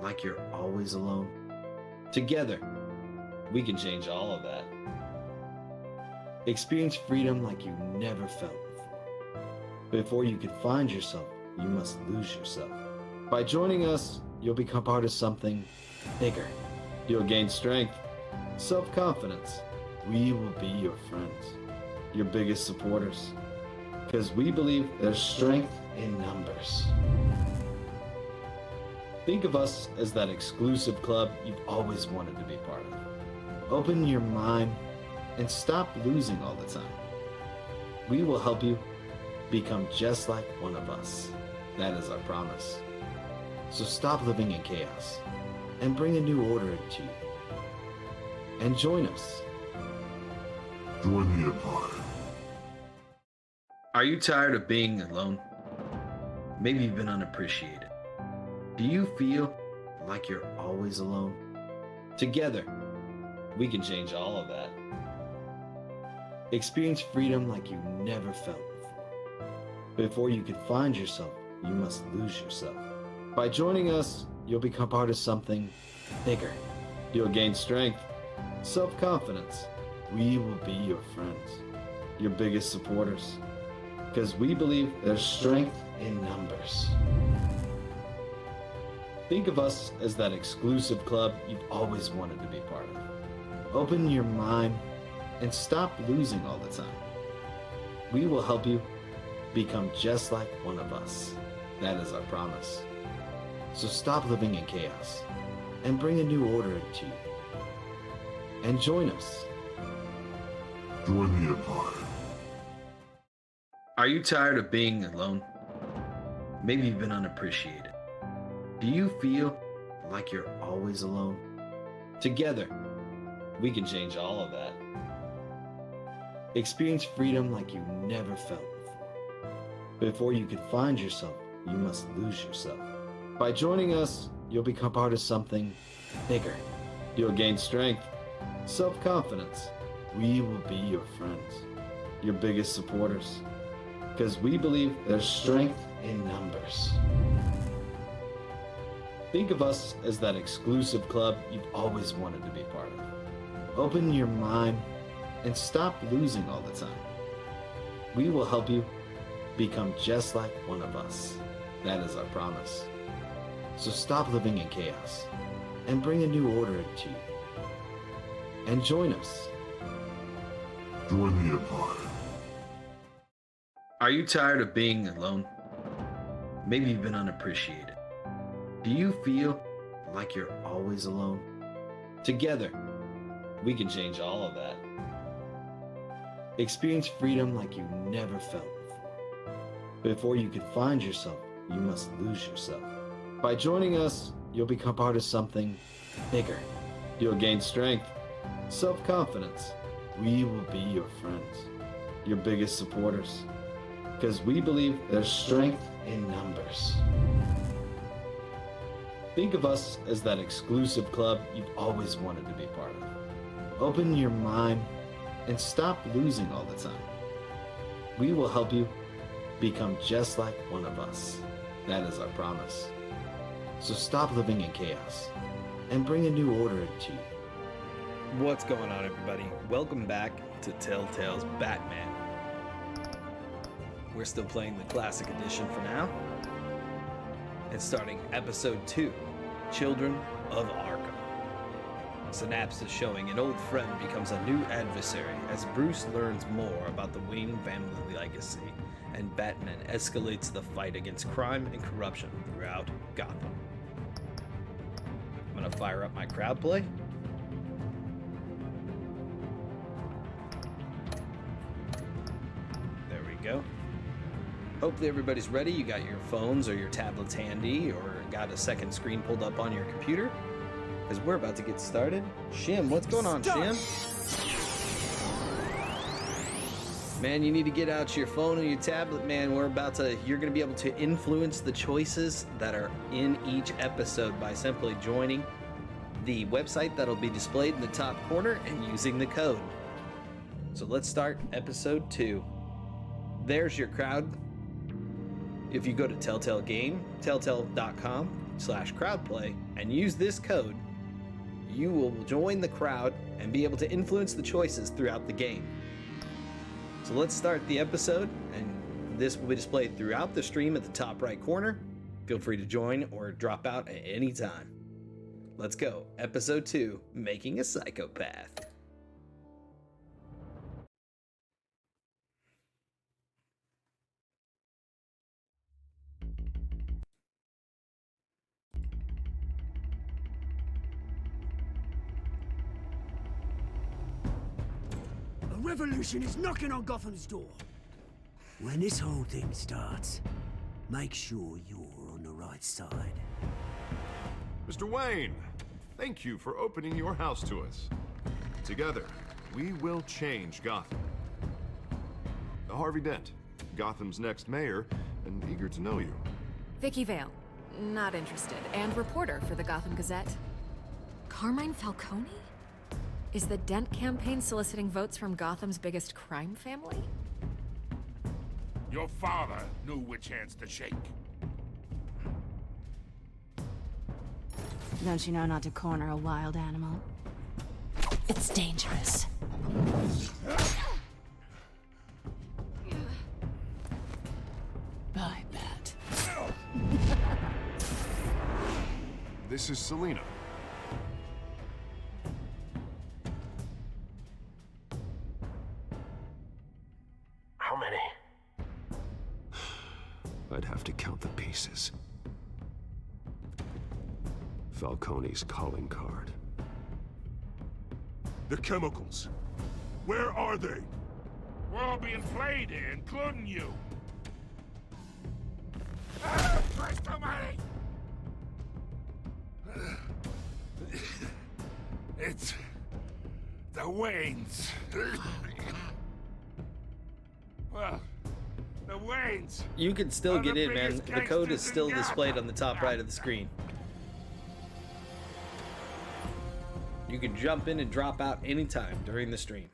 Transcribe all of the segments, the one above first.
like you're always alone? Together, we can change all of that. Experience freedom like you never felt before. Before you can find yourself, you must lose yourself. By joining us, you'll become part of something bigger. You'll gain strength, self-confidence. We will be your friends, your biggest supporters, because we believe there's strength in numbers. Think of us as that exclusive club you've always wanted to be part of. Open your mind and stop losing all the time. We will help you become just like one of us. That is our promise. So stop living in chaos and bring a new order into you. And join us. Join the Empire. Are you tired of being alone? Maybe you've been unappreciated. Do you feel like you're always alone? Together, we can change all of that. Experience freedom like you never felt before. Before you can find yourself, you must lose yourself. By joining us, you'll become part of something bigger. You'll gain strength, self-confidence. We will be your friends, your biggest supporters, because we believe there's strength in numbers. Think of us as that exclusive club you've always wanted to be part of. Open your mind and stop losing all the time. We will help you become just like one of us. That is our promise. So stop living in chaos and bring a new order into you. And join us. Join the Empire. Are you tired of being alone? Maybe you've been unappreciated. Do you feel like you're always alone? Together, we can change all of that. Experience freedom like you never felt before. Before you can find yourself, you must lose yourself. By joining us, you'll become part of something bigger. You'll gain strength, self-confidence. We will be your friends, your biggest supporters, because we believe there's strength in numbers. Think of us as that exclusive club you've always wanted to be part of. Open your mind and stop losing all the time. We will help you become just like one of us. That is our promise. So stop living in chaos and bring a new order into you. And join us. Join the Empire. Are you tired of being alone? Maybe you've been unappreciated. Do you feel like you're always alone? Together, we can change all of that. Experience freedom like you never felt before. Before you can find yourself, you must lose yourself. By joining us, you'll become part of something bigger. You'll gain strength, self-confidence. We will be your friends, your biggest supporters, because we believe there's strength in numbers. Think of us as that exclusive club you've always wanted to be part of. Open your mind and stop losing all the time. We will help you become just like one of us. That is our promise. So stop living in chaos and bring a new order into you. What's going on, everybody? Welcome back to Telltale's Batman. We're still playing the Classic Edition for now. And starting Episode 2, Children of Arkham. Synapses showing an old friend becomes a new adversary as Bruce learns more about the Wayne family legacy, and Batman escalates the fight against crime and corruption throughout Gotham. I'm gonna fire up my crowd play. There we go. Hopefully everybody's ready. You got your phones or your tablets handy, or got a second screen pulled up on your computer, because we're about to get started. Shim, what's going on, Shim? Man, you need to get out your phone or your tablet, man. You're gonna be able to influence the choices that are in each episode by simply joining the website that'll be displayed in the top corner and using the code. So let's start episode 2. There's your crowd. If you go to Telltale Game, telltale.com, gotham.com/crowdplay and use this code, you will join the crowd and be able to influence the choices throughout the game. So let's start the episode, and this will be displayed throughout the stream at the top right corner. Feel free to join or drop out at any time. Let's go. Episode 2, Making a Psychopath. A revolution is knocking on Gotham's door. When this whole thing starts, make sure you're on the right side. Mr. Wayne, thank you for opening your house to us. Together, we will change Gotham. Harvey Dent, Gotham's next mayor, and eager to know you. Vicky Vale, not interested, and reporter for the Gotham Gazette. Carmine Falcone? Is the Dent campaign soliciting votes from Gotham's biggest crime family? Your father knew which hands to shake. Don't you know not to corner a wild animal? It's dangerous. Bye, Bat. This is Selina. How many? I'd have to count the pieces. Falcone's calling card. The chemicals. Where are they? We're all being played here, including you. Ah, Christ almighty! It's the Waynes. Well, the Waynes. You can still are get the in, man. biggest The code is gangsters in still displayed Gotham. on the top right of the screen. You can jump in and drop out anytime during the stream.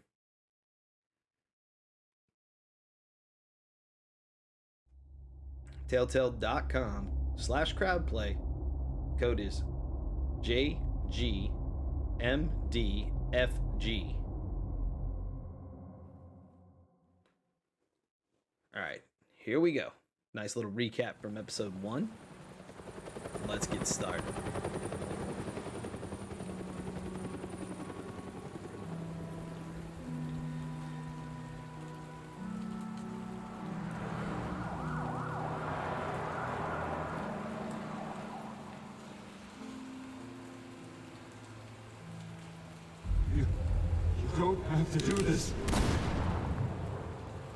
Telltale.com/crowdplay. Code is JGMDFG. Alright, here we go. Nice little recap from episode 1. Let's get started. You don't have to do this.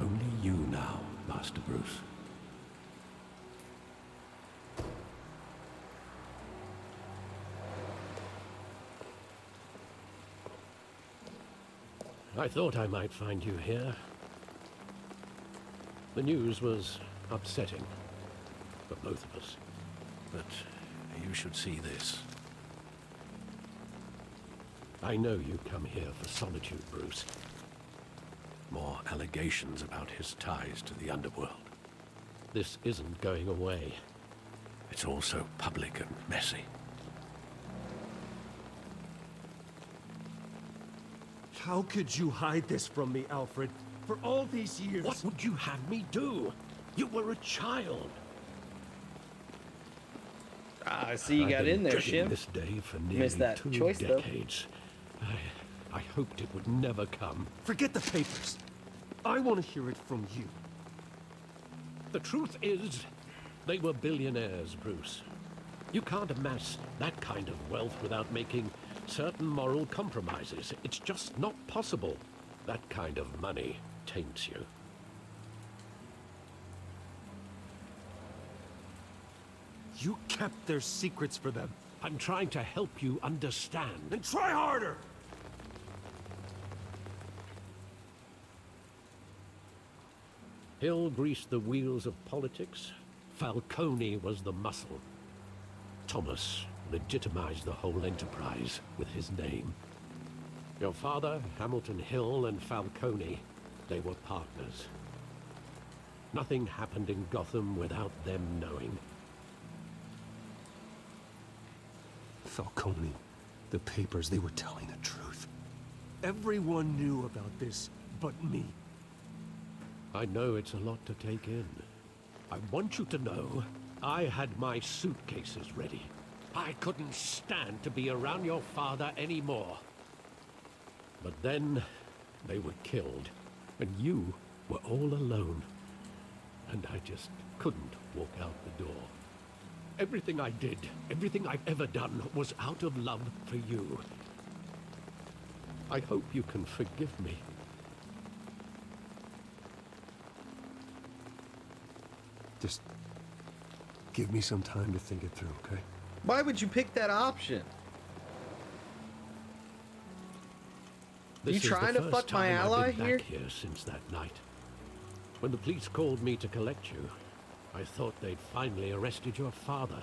Only you now, Master Bruce. I thought I might find you here. The news was upsetting for both of us. But you should see this. I know you come here for solitude, Bruce. More allegations about his ties to the underworld. This isn't going away. It's all so public and messy. How could you hide this from me, Alfred? For all these years... What would you have me do? You were a child. Ah, I see you got I've in been there, dreading Shim. this day for nearly Missed that 2 choice, though. decades. I hoped it would never come. Forget the papers. I want to hear it from you. The truth is, they were billionaires, Bruce. You can't amass that kind of wealth without making certain moral compromises. It's just not possible. That kind of money taints you. You kept their secrets for them. I'm trying to help you understand. Then try harder! Hill greased the wheels of politics. Falcone was the muscle. Thomas legitimized the whole enterprise with his name. Your father, Hamilton Hill, and Falcone, they were partners. Nothing happened in Gotham without them knowing. Falcone, the papers, they were telling the truth. Everyone knew about this but me. I know it's a lot to take in. I want you to know, I had my suitcases ready. I couldn't stand to be around your father anymore. But then, they were killed, and you were all alone. And I just couldn't walk out the door. Everything I did, everything I've ever done, was out of love for you. I hope you can forgive me. Just give me some time to think it through, okay? Why would you pick that option? This You is the trying to first fuck my time I've ally been here? back here since that night. When the police called me to collect you, I thought they'd finally arrested your father.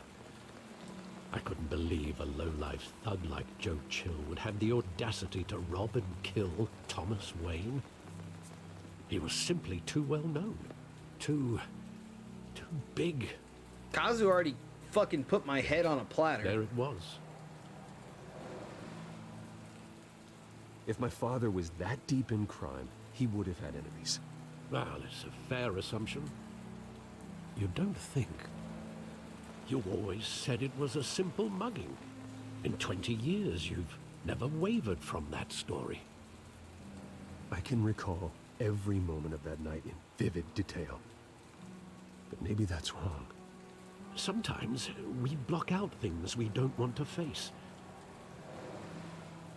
I couldn't believe a low-life thug like Joe Chill would have the audacity to rob and kill Thomas Wayne. He was simply too well known. Too big. Kazu already fucking put my head on a platter. There it was. If my father was that deep in crime, he would have had enemies. Well, it's a fair assumption. You don't think. You always said it was a simple mugging. In 20 years, you've never wavered from that story. I can recall every moment of that night in vivid detail. But maybe that's wrong. Sometimes we block out things we don't want to face.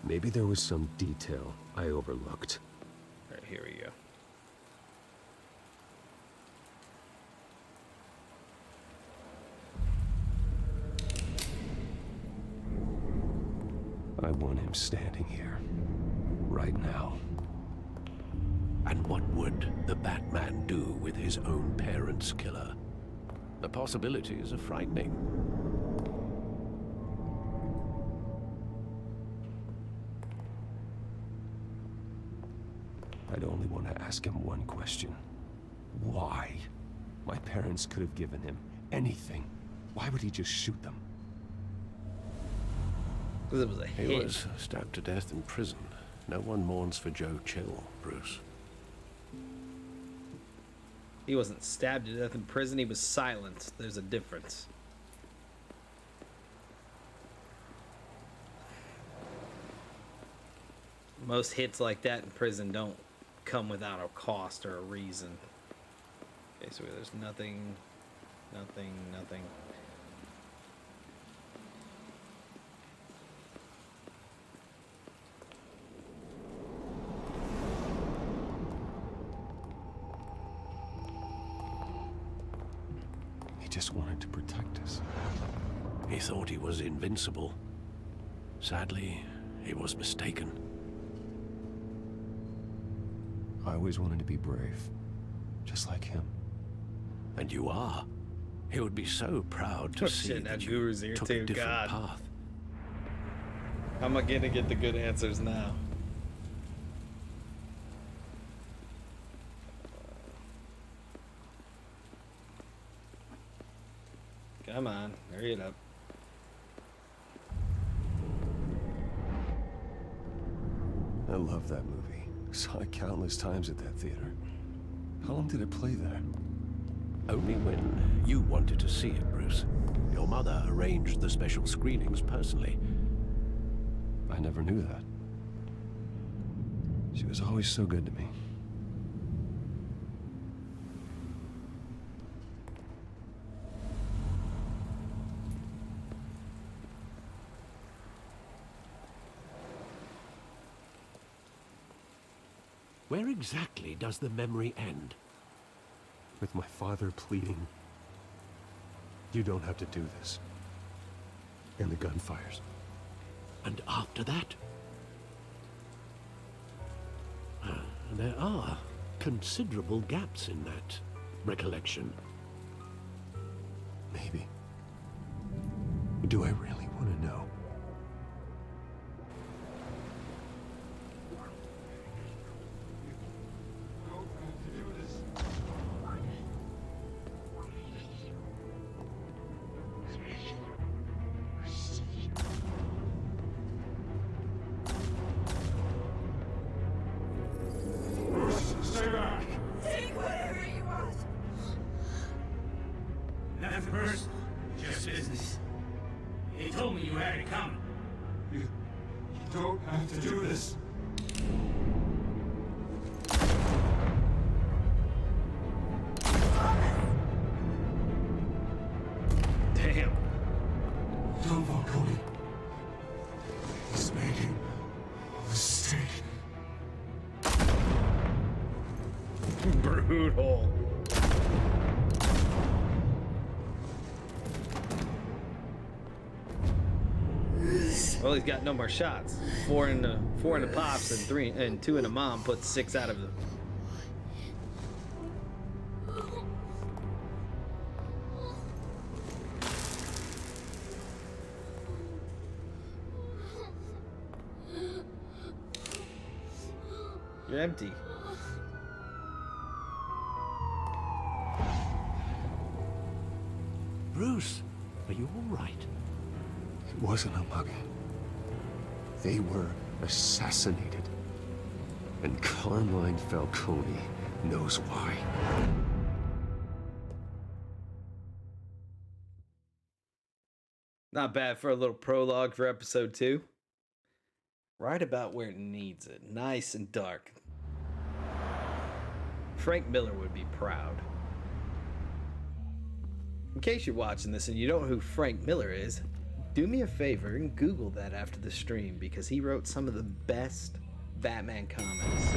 Maybe there was some detail I overlooked. All right, here we go. I want him standing here, right now. And what would the Batman do with his own parents' killer? The possibilities are frightening. I'd only want to ask him one question. Why? My parents could have given him anything. Why would he just shoot them? Because it was a hit. He was stabbed to death in prison. No one mourns for Joe Chill, Bruce. He wasn't stabbed to death in prison, he was silenced. There's a difference. Most hits like that in prison don't come without a cost or a reason. Okay, so there's nothing. He just wanted to protect us. He thought he was invincible. Sadly, he was mistaken. I always wanted to be brave, just like him. And you are. He would be so proud to Oh, see shit, now that you Guru's here took too, a different God. path. How am I gonna get the good answers now? Come on, hurry it up. I love that movie. Saw it countless times at that theater. How long did it play there? Only when you wanted to see it, Bruce. Your mother arranged the special screenings personally. I never knew that. She was always so good to me. Where exactly does the memory end? With my father pleading, "You don't have to do this." And the gunfires. And after that? There are considerable gaps in that recollection. Maybe. Do I really want to know? me you had it coming. You don't have to do this. Damn. Don Falcone. He's making a mistake. Brutal. Well, he's got no more shots. Four in the pops and two in the mom puts 6 out of them. You're empty. Bruce, are you all right? It wasn't a mug. They were assassinated. And Carmine Falcone knows why. Not bad for a little prologue for episode 2. Right about where it needs it. Nice and dark. Frank Miller would be proud. In case you're watching this and you don't know who Frank Miller is, do me a favor and Google that after the stream, because he wrote some of the best Batman comics.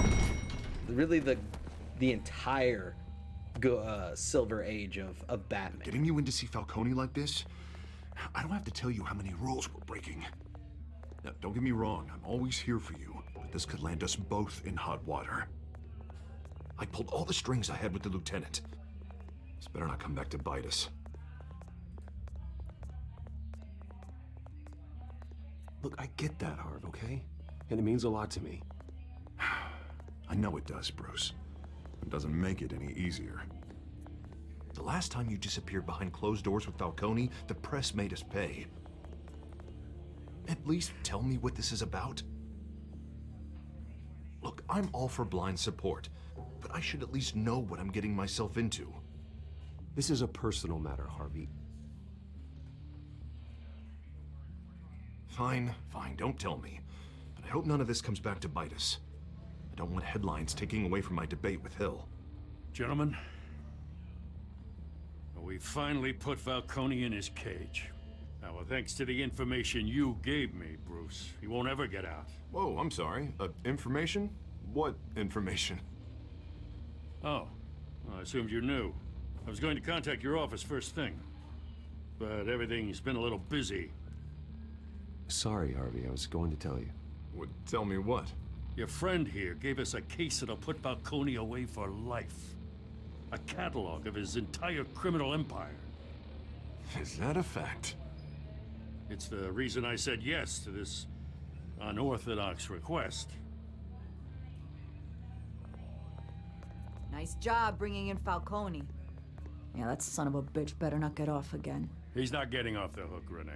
Really the entire Silver Age of Batman. Getting you in to see Falcone like this? I don't have to tell you how many rules we're breaking. Now, don't get me wrong, I'm always here for you, but this could land us both in hot water. I pulled all the strings I had with the lieutenant. This better not come back to bite us. Look, I get that, Harv, okay? And it means a lot to me. I know it does, Bruce. It doesn't make it any easier. The last time you disappeared behind closed doors with Falcone, the press made us pay. At least tell me what this is about. Look, I'm all for blind support, but I should at least know what I'm getting myself into. This is a personal matter, Harvey. Fine, don't tell me. But I hope none of this comes back to bite us. I don't want headlines taking away from my debate with Hill. Gentlemen, we finally put Falcone in his cage. Now, thanks to the information you gave me, Bruce, he won't ever get out. Whoa, I'm sorry. Information? What information? Oh, well, I assumed you knew. I was going to contact your office first thing, but everything's been a little busy. Sorry, Harvey, I was going to tell you. Would tell me what? Your friend here gave us a case that'll put Falcone away for life. A catalog of his entire criminal empire. Is that a fact? It's the reason I said yes to this unorthodox request. Nice job bringing in Falcone. Yeah, that son of a bitch better not get off again. He's not getting off the hook, Renee.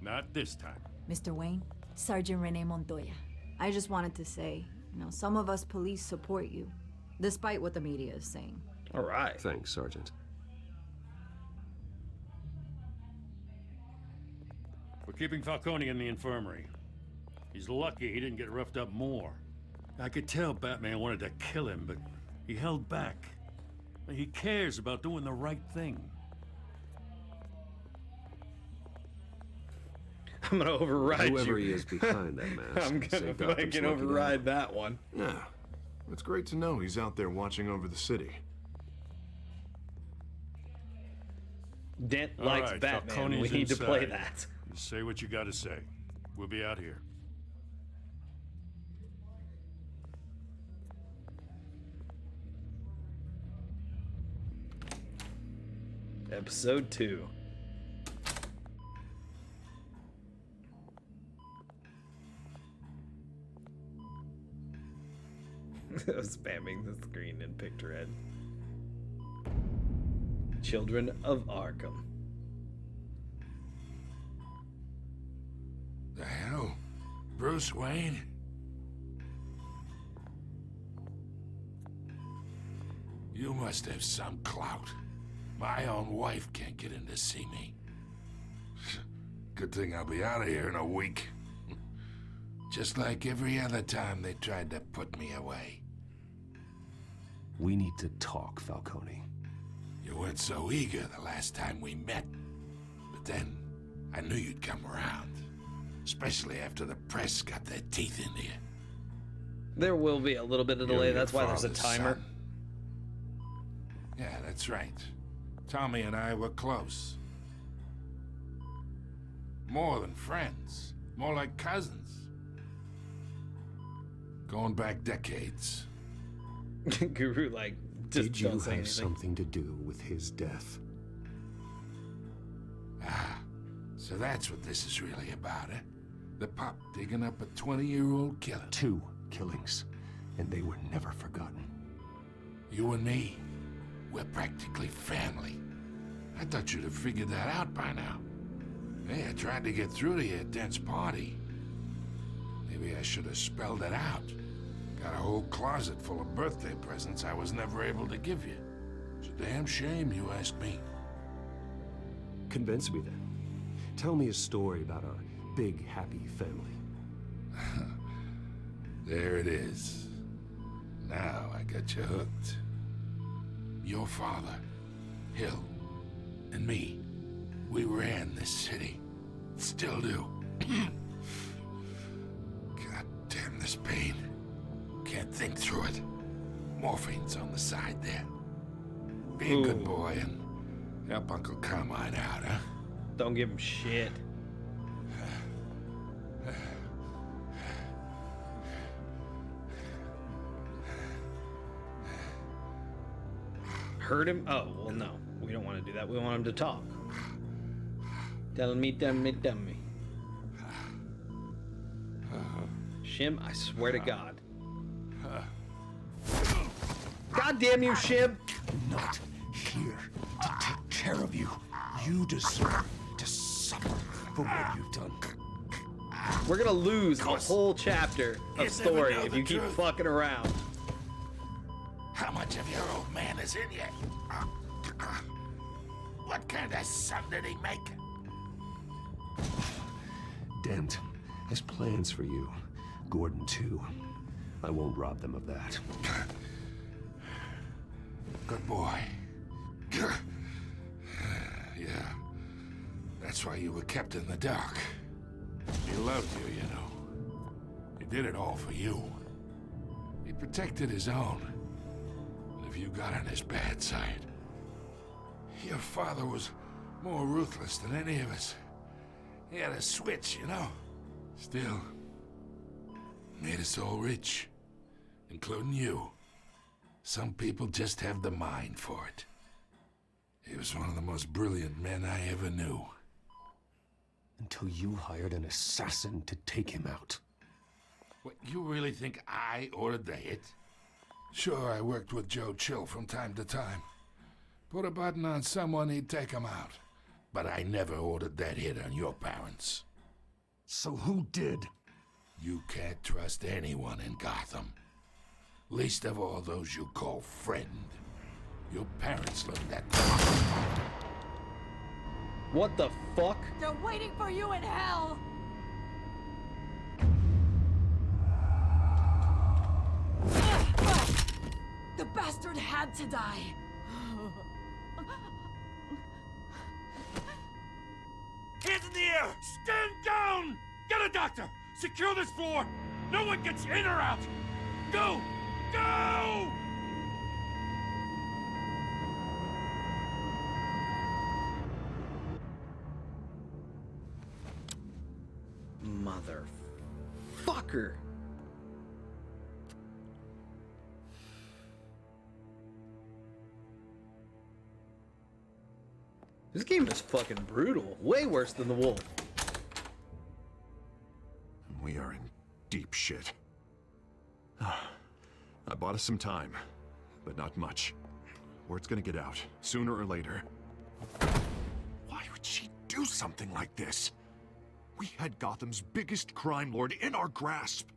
Not this time. Mr. Wayne, Sergeant Renee Montoya. I just wanted to say, some of us police support you, despite what the media is saying. All right. Thanks, Sergeant. We're keeping Falcone in the infirmary. He's lucky he didn't get roughed up more. I could tell Batman wanted to kill him, but he held back. He cares about doing the right thing. I'm gonna override Whoever you. he is behind that mask. I'm gonna fucking override that one. Yeah. It's great to know he's out there watching over the city. Dent All likes right, Batman. Falcone's We need to play inside. that. You say what you gotta say. We'll be out here. Episode 2. I was spamming the screen in picture head. Children of Arkham. The hell? Bruce Wayne? You must have some clout. My own wife can't get in to see me. Good thing I'll be out of here in a week. Just like every other time they tried to put me away. We need to talk, Falcone. You weren't so eager the last time we met. But then, I knew you'd come around. Especially after the press got their teeth into you. There will be a little bit of delay. You're That's why your there's a father's timer. son. Yeah, that's right. Tommy and I were close. More than friends. More like cousins. Going back decades. Guru, like, just Did you don't say have anything. something to do with his death? Ah, so that's what this is really about, eh? The pup digging up a 20-year-old killer. 2 killings, and they were never forgotten. You and me, we're practically family. I thought you'd have figured that out by now. Hey, I tried to get through to you at Dent's party. Maybe I should have spelled it out. Got a whole closet full of birthday presents I was never able to give you. It's a damn shame, you ask me. Convince me then. Tell me a story about a big, happy family. There it is. Now I got you hooked. Your father, Hill, and me, we ran this city. Still do. God damn this pain. Can't think through it. Morphine's on the side there. Be a good boy and help Uncle Carmine out, huh? Don't give him shit. Hurt him? Oh, well, no. We don't want to do that. We want him to talk. Tell me. Shim, I swear to God. God damn you, Shim! Not here to take care of you. You deserve to suffer for what you've done. We're gonna lose a whole chapter of story if you keep fucking around. How much of your old man is in you? What kind of son did he make? Dent has plans for you. Gordon, too. I won't rob them of that. Good boy. Yeah. That's why you were kept in the dark. He loved you, you know. He did it all for you. He protected his own. And if you got on his bad side, your father was more ruthless than any of us. He had a switch, you know. Still, made us all rich, including you. Some people just have the mind for it. He was one of the most brilliant men I ever knew. Until you hired an assassin to take him out. What, you really think I ordered the hit? Sure, I worked with Joe Chill from time to time. Put a button on someone, he'd take him out. But I never ordered that hit on your parents. So who did? You can't trust anyone in Gotham. Least of all those you call friend. Your parents learned that. What the fuck? They're waiting for you in hell! The bastard had to die! Hands in the air! Stand down! Get a doctor! Secure this floor! No one gets in or out! Go! Go! Motherfucker! This game is fucking brutal. Way worse than The Wolf. We are in deep shit. I bought us some time, but not much. Word's gonna get out, sooner or later. Why would she do something like this? We had Gotham's biggest crime lord in our grasp.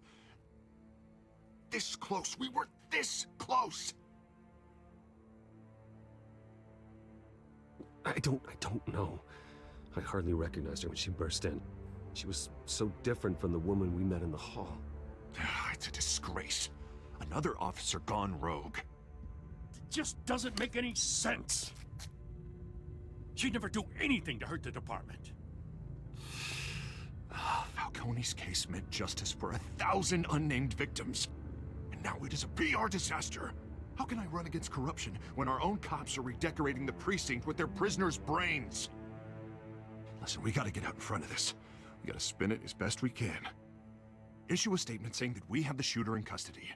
This close, we were this close! I don't know. I hardly recognized her when she burst in. She was so different from the woman we met in the hall. It's a disgrace. Another officer gone rogue. It just doesn't make any sense. She'd never do anything to hurt the department. Falcone's case meant justice for 1,000 unnamed victims. And now it is a PR disaster. How can I run against corruption when our own cops are redecorating the precinct with their prisoners' brains? Listen, we gotta get out in front of this. We gotta spin it as best we can. Issue a statement saying that we have the shooter in custody.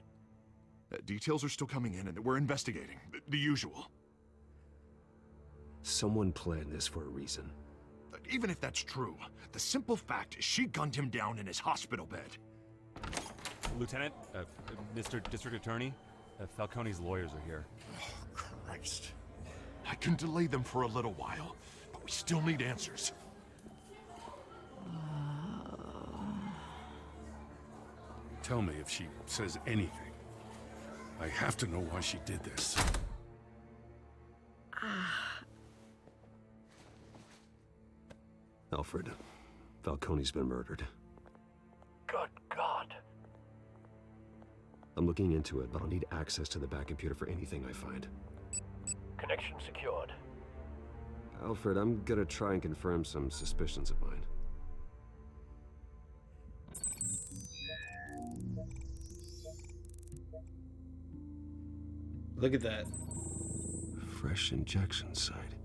Details are still coming in and that we're investigating. The usual. Someone planned this for a reason. Even if that's true, the simple fact is she gunned him down in his hospital bed. Lieutenant, Mr. District Attorney, Falcone's lawyers are here. Oh, Christ. I can delay them for a little while, but we still need answers. Tell me if she says anything. I have to know why she did this. Alfred, Falcone's been murdered. Good God. I'm looking into it, but I'll need access to the back computer for anything I find. Connection secured. Alfred, I'm gonna try and confirm some suspicions of mine. Look at that. Fresh injection site.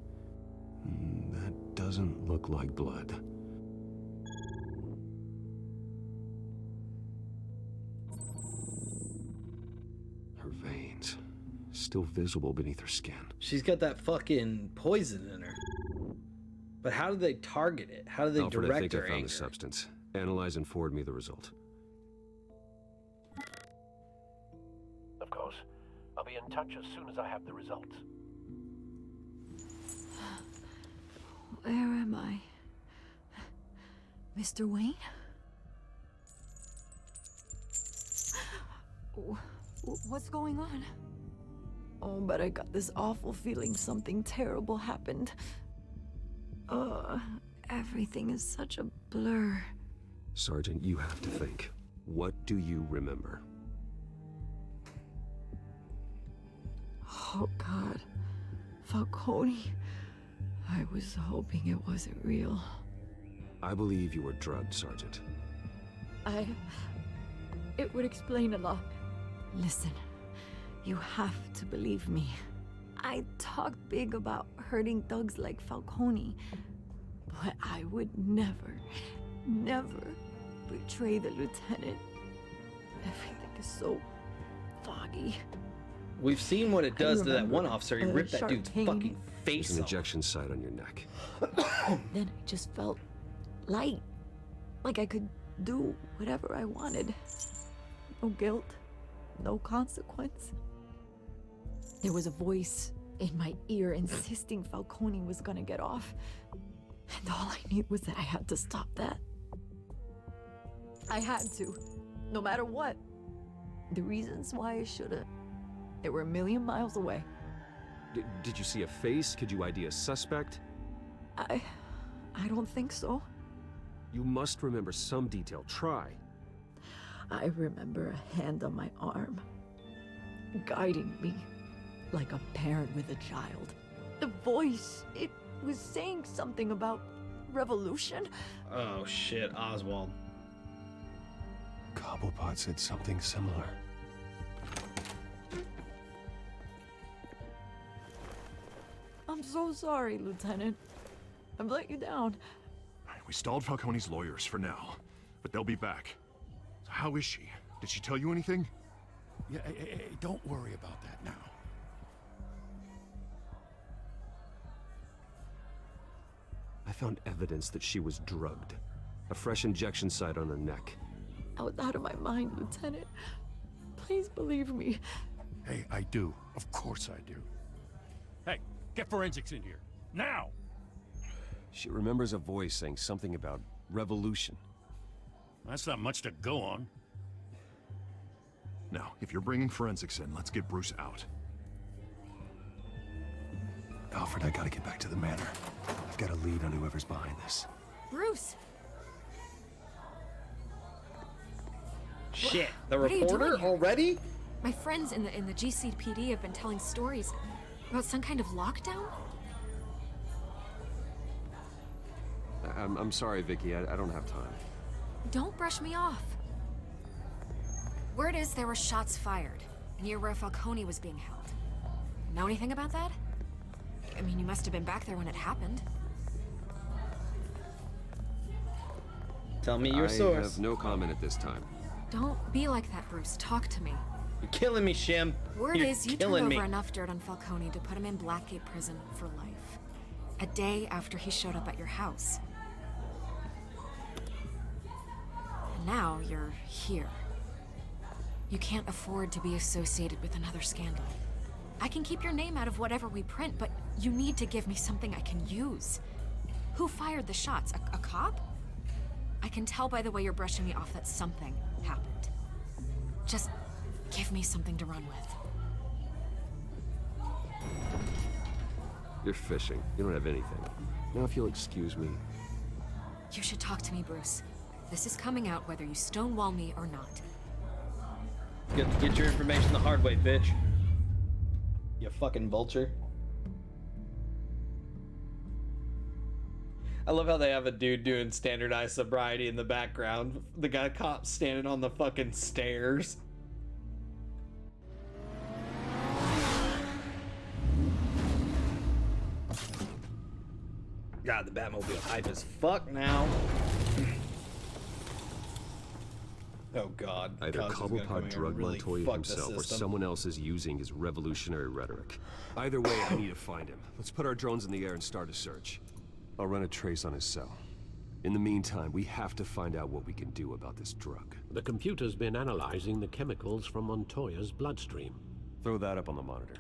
That doesn't look like blood. Her veins, still visible beneath her skin. She's got that fucking poison in her. But how do they target it? How do they Alfred, direct I think her I found anger? the substance. Analyze and forward me the result. Of course. I'll be in touch as soon as I have the results. Where am I? Mr. Wayne? What's going on? Oh, but I got this awful feeling something terrible happened. Everything is such a blur. Sergeant, you have to think. What do you remember? Oh, God. Falcone. I was hoping it wasn't real. I believe you were drugged, Sergeant. It would explain a lot. Listen, you have to believe me. I talk big about hurting thugs like Falcone, but I would never betray the lieutenant. Everything is so foggy. We've seen what it does to that one officer. He ripped that dude's Shartane. fucking There's face an off. injection site on your neck. Then I just felt light. Like I could do whatever I wanted. No guilt, no consequence. There was a voice in my ear insisting Falcone was gonna get off. And all I knew was that I had to stop that. I had to, no matter what. The reasons why I should've, they were a million miles away. Did you see a face? Could you ID a suspect? I don't think so. You must remember some detail. Try. I remember a hand on my arm, guiding me like a parent with a child. The voice, it was saying something about revolution. Oh shit, Oswald. Cobblepot said something similar. I'm so sorry, Lieutenant. I've let you down. We stalled Falcone's lawyers for now, but they'll be back. So how is she? Did she tell you anything? Yeah, hey, don't worry about that now. I found evidence that she was drugged. A fresh injection site on her neck. I was out of my mind, Lieutenant. Please believe me. Hey, I do. Of course I do. Hey, get forensics in here. Now! She remembers a voice saying something about revolution. That's not much to go on. Now, if you're bringing forensics in, let's get Bruce out. Alfred, I gotta get back to the manor. I've got a lead on whoever's behind this. Bruce! Shit, the What are you doing reporter here? already? My friends in the GCPD have been telling stories about some kind of lockdown? I'm sorry, Vicky. I don't have time. Don't brush me off. Word is there were shots fired near where Falcone was being held. Know anything about that? I mean, you must have been back there when it happened. Tell me your I source. have no comment at this time. Don't be like that, Bruce. Talk to me. You're killing me, Shim. Word You're is you turned killing over me. enough dirt on Falcone to put him in Blackgate Prison for life. A day after he showed up at your house. And now you're here. You can't afford to be associated with another scandal. I can keep your name out of whatever we print, but you need to give me something I can use. Who fired the shots? A cop? I can tell by the way you're brushing me off that something happened. Just give me something to run with. You're fishing. You don't have anything. Now, if you'll excuse me. You should talk to me, Bruce. This is coming out whether you stonewall me or not. Get your information the hard way, bitch. You fucking vulture. I love how they have a dude doing standardized sobriety in the background. The guy cop standing on the fucking stairs. God, the Batmobile hype as fuck now. Oh God. Either Cos is gonna come Cobblepot here drugged and really Montoya fuck the himself, or system. someone else is using his revolutionary rhetoric. Either way, I need to find him. Let's put our drones in the air and start a search. I'll run a trace on his cell. In the meantime, we have to find out what we can do about this drug. The computer's been analyzing the chemicals from Montoya's bloodstream. Throw that up on the monitor.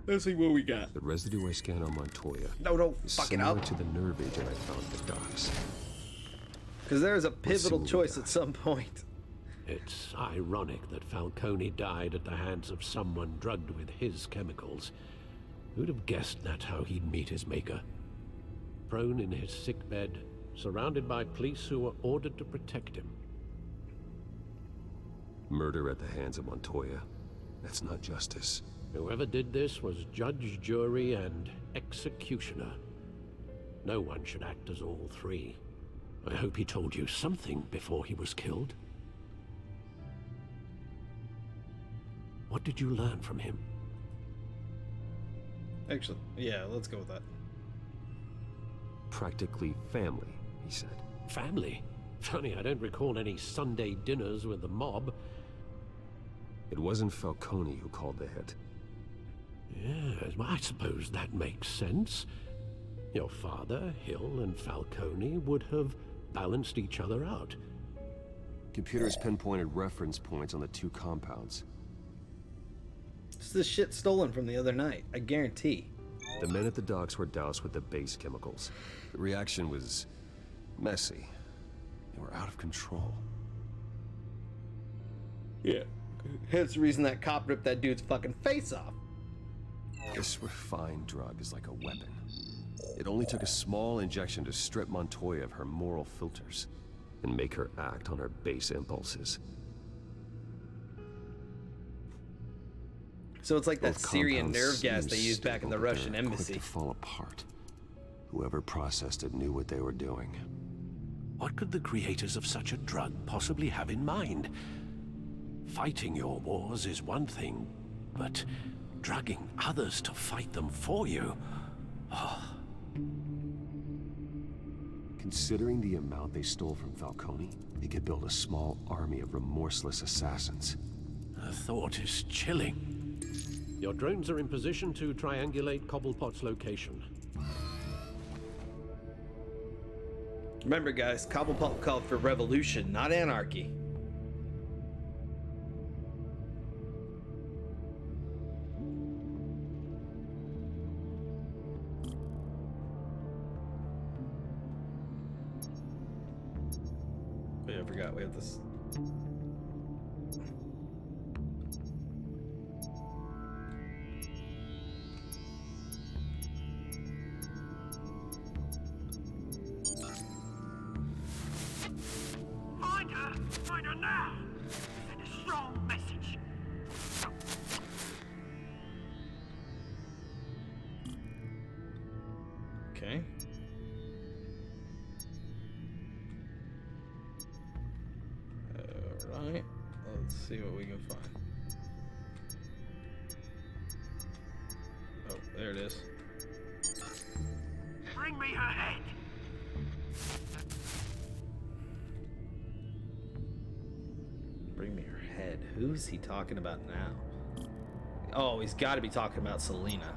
Let's see what we got. The residue I scan on Montoya No, is fuck it similar up. to the nerve agent I found at the docks. Because there is a see pivotal what we choice got. at some point. It's ironic that Falcone died at the hands of someone drugged with his chemicals. Who'd have guessed that's how he'd meet his maker? Prone in his sickbed, surrounded by police who were ordered to protect him. Murder at the hands of Montoya. That's not justice. Whoever did this was judge, jury, and executioner. No one should act as all three. I hope he told you something before he was killed. What did you learn from him? Actually, yeah, let's go with that. Practically family, he said. Family? Funny, I don't recall any Sunday dinners with the mob. It wasn't Falcone who called the hit. Yes, well, I suppose that makes sense. Your father, Hill, and Falcone would have balanced each other out. Computers pinpointed reference points on the two compounds. It's the shit stolen from the other night, I guarantee. The men at the docks were doused with the base chemicals. The reaction was messy. They were out of control. Yeah. Hence the reason that cop ripped that dude's fucking face off. This refined drug is like a weapon. It only took a small injection to strip Montoya of her moral filters and make her act on her base impulses. So it's like that Both Syrian compounds nerve gas they seemed used back in the stable, but Russian they're quick embassy. to fall apart. Whoever processed it knew what they were doing. What could the creators of such a drug possibly have in mind? Fighting your wars is one thing, but drugging others to fight them for you? Oh, Considering the amount they stole from Falcone, they could build a small army of remorseless assassins. the thought is chilling. Your drones are in position to triangulate Cobblepot's location. Remember, guys, Cobblepot called for revolution, not anarchy. Wait, I forgot. We have this. Okay. Alright. Let's see what we can find. Oh, there it is. Bring me her head. Bring me her head. Who's he talking about now? Oh, he's got to be talking about Selena.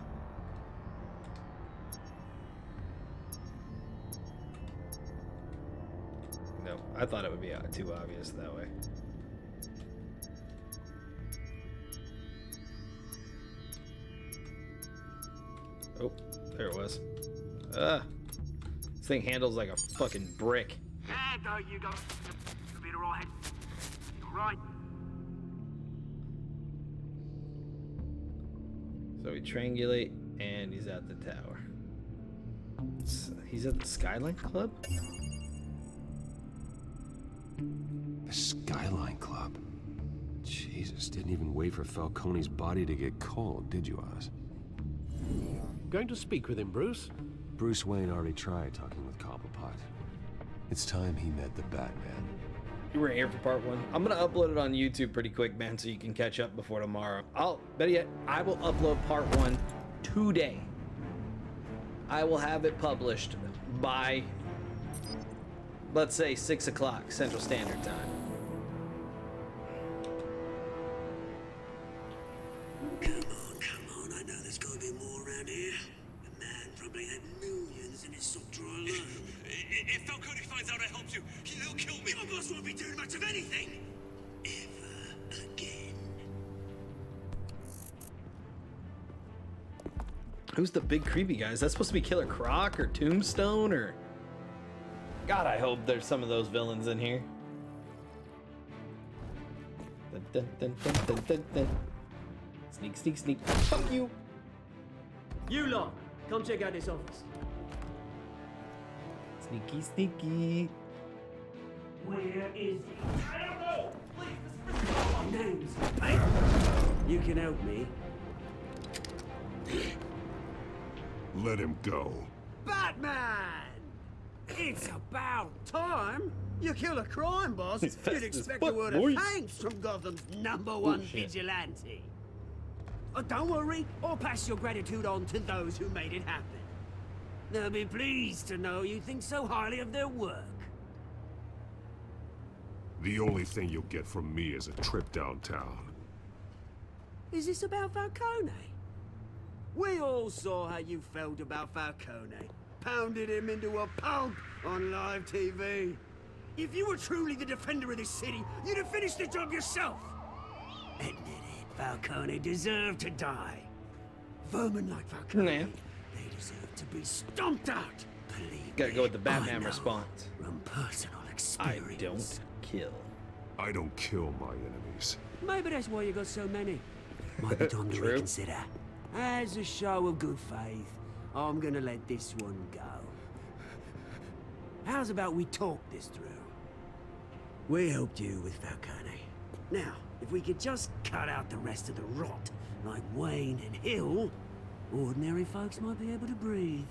No, I thought it would be too obvious that way. Oh, there it was. This thing handles like a fucking brick. There you go. You'll be alright. You're right. So we triangulate, and he's at the tower. He's at the Skyline Club? The Skyline Club? Jesus, didn't even wait for Falcone's body to get cold, did you, Oz? Going to speak with him, Bruce? Bruce Wayne already tried talking with Cobblepot. It's time he met the Batman. You were here for part 1. I'm gonna upload it on YouTube pretty quick, man, so you can catch up before tomorrow. Better yet, I will upload part 1 today. I will have it published by, let's say, 6 o'clock Central Standard Time. Come on, I know there's gotta be more around here. The man probably had millions in his sock drawer alone. If Falcone finds out I helped you, he'll kill me. Your boss won't be doing much of anything. Ever again. Who's the big creepy guy? Is that supposed to be Killer Croc or Tombstone or... God, I hope there's some of those villains in here. Dun, dun, dun, dun, dun, dun, dun. Sneak, sneak, sneak. Fuck you! You lot, come check out this office. Sneaky, sneaky. Where is he? I don't know! Please, names. Hey, you can help me. Let him go. Batman! It's about time. You kill a crime boss, you'd expect a word of thanks from Gotham's #1 vigilante. Oh, don't worry, I'll pass your gratitude on to those who made it happen. They'll be pleased to know you think so highly of their work. The only thing you'll get from me is a trip downtown. Is this about Falcone? We all saw how you felt about Falcone. Pounded him into a pulp on live TV. If you were truly the defender of this city, you'd have finished the job yourself. Admit it, Falcone deserved to die. Vermin like Falcone, they deserve to be stomped out. Believe Gotta go with the Batman I know response. from personal experience. I don't kill. I don't kill my enemies. Maybe that's why you got so many. Might be time to reconsider. As a show of good faith, I'm gonna let this one go. How's about we talk this through? We helped you with Falcone. Now, if we could just cut out the rest of the rot, like Wayne and Hill, ordinary folks might be able to breathe.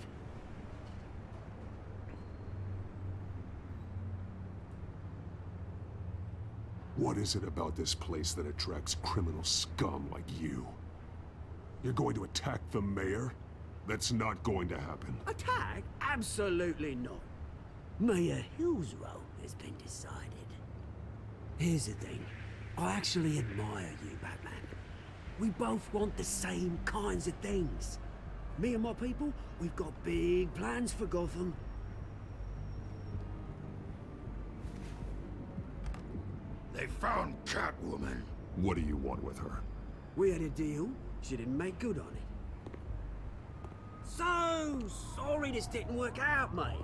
What is it about this place that attracts criminal scum like you? You're going to attack the mayor? That's not going to happen. Attack? Absolutely not. Mayor Hill's role has been decided. Here's the thing. I actually admire you, Batman. We both want the same kinds of things. Me and my people, we've got big plans for Gotham. They found Catwoman. What do you want with her? We had a deal. She didn't make good on it. So sorry this didn't work out, mate.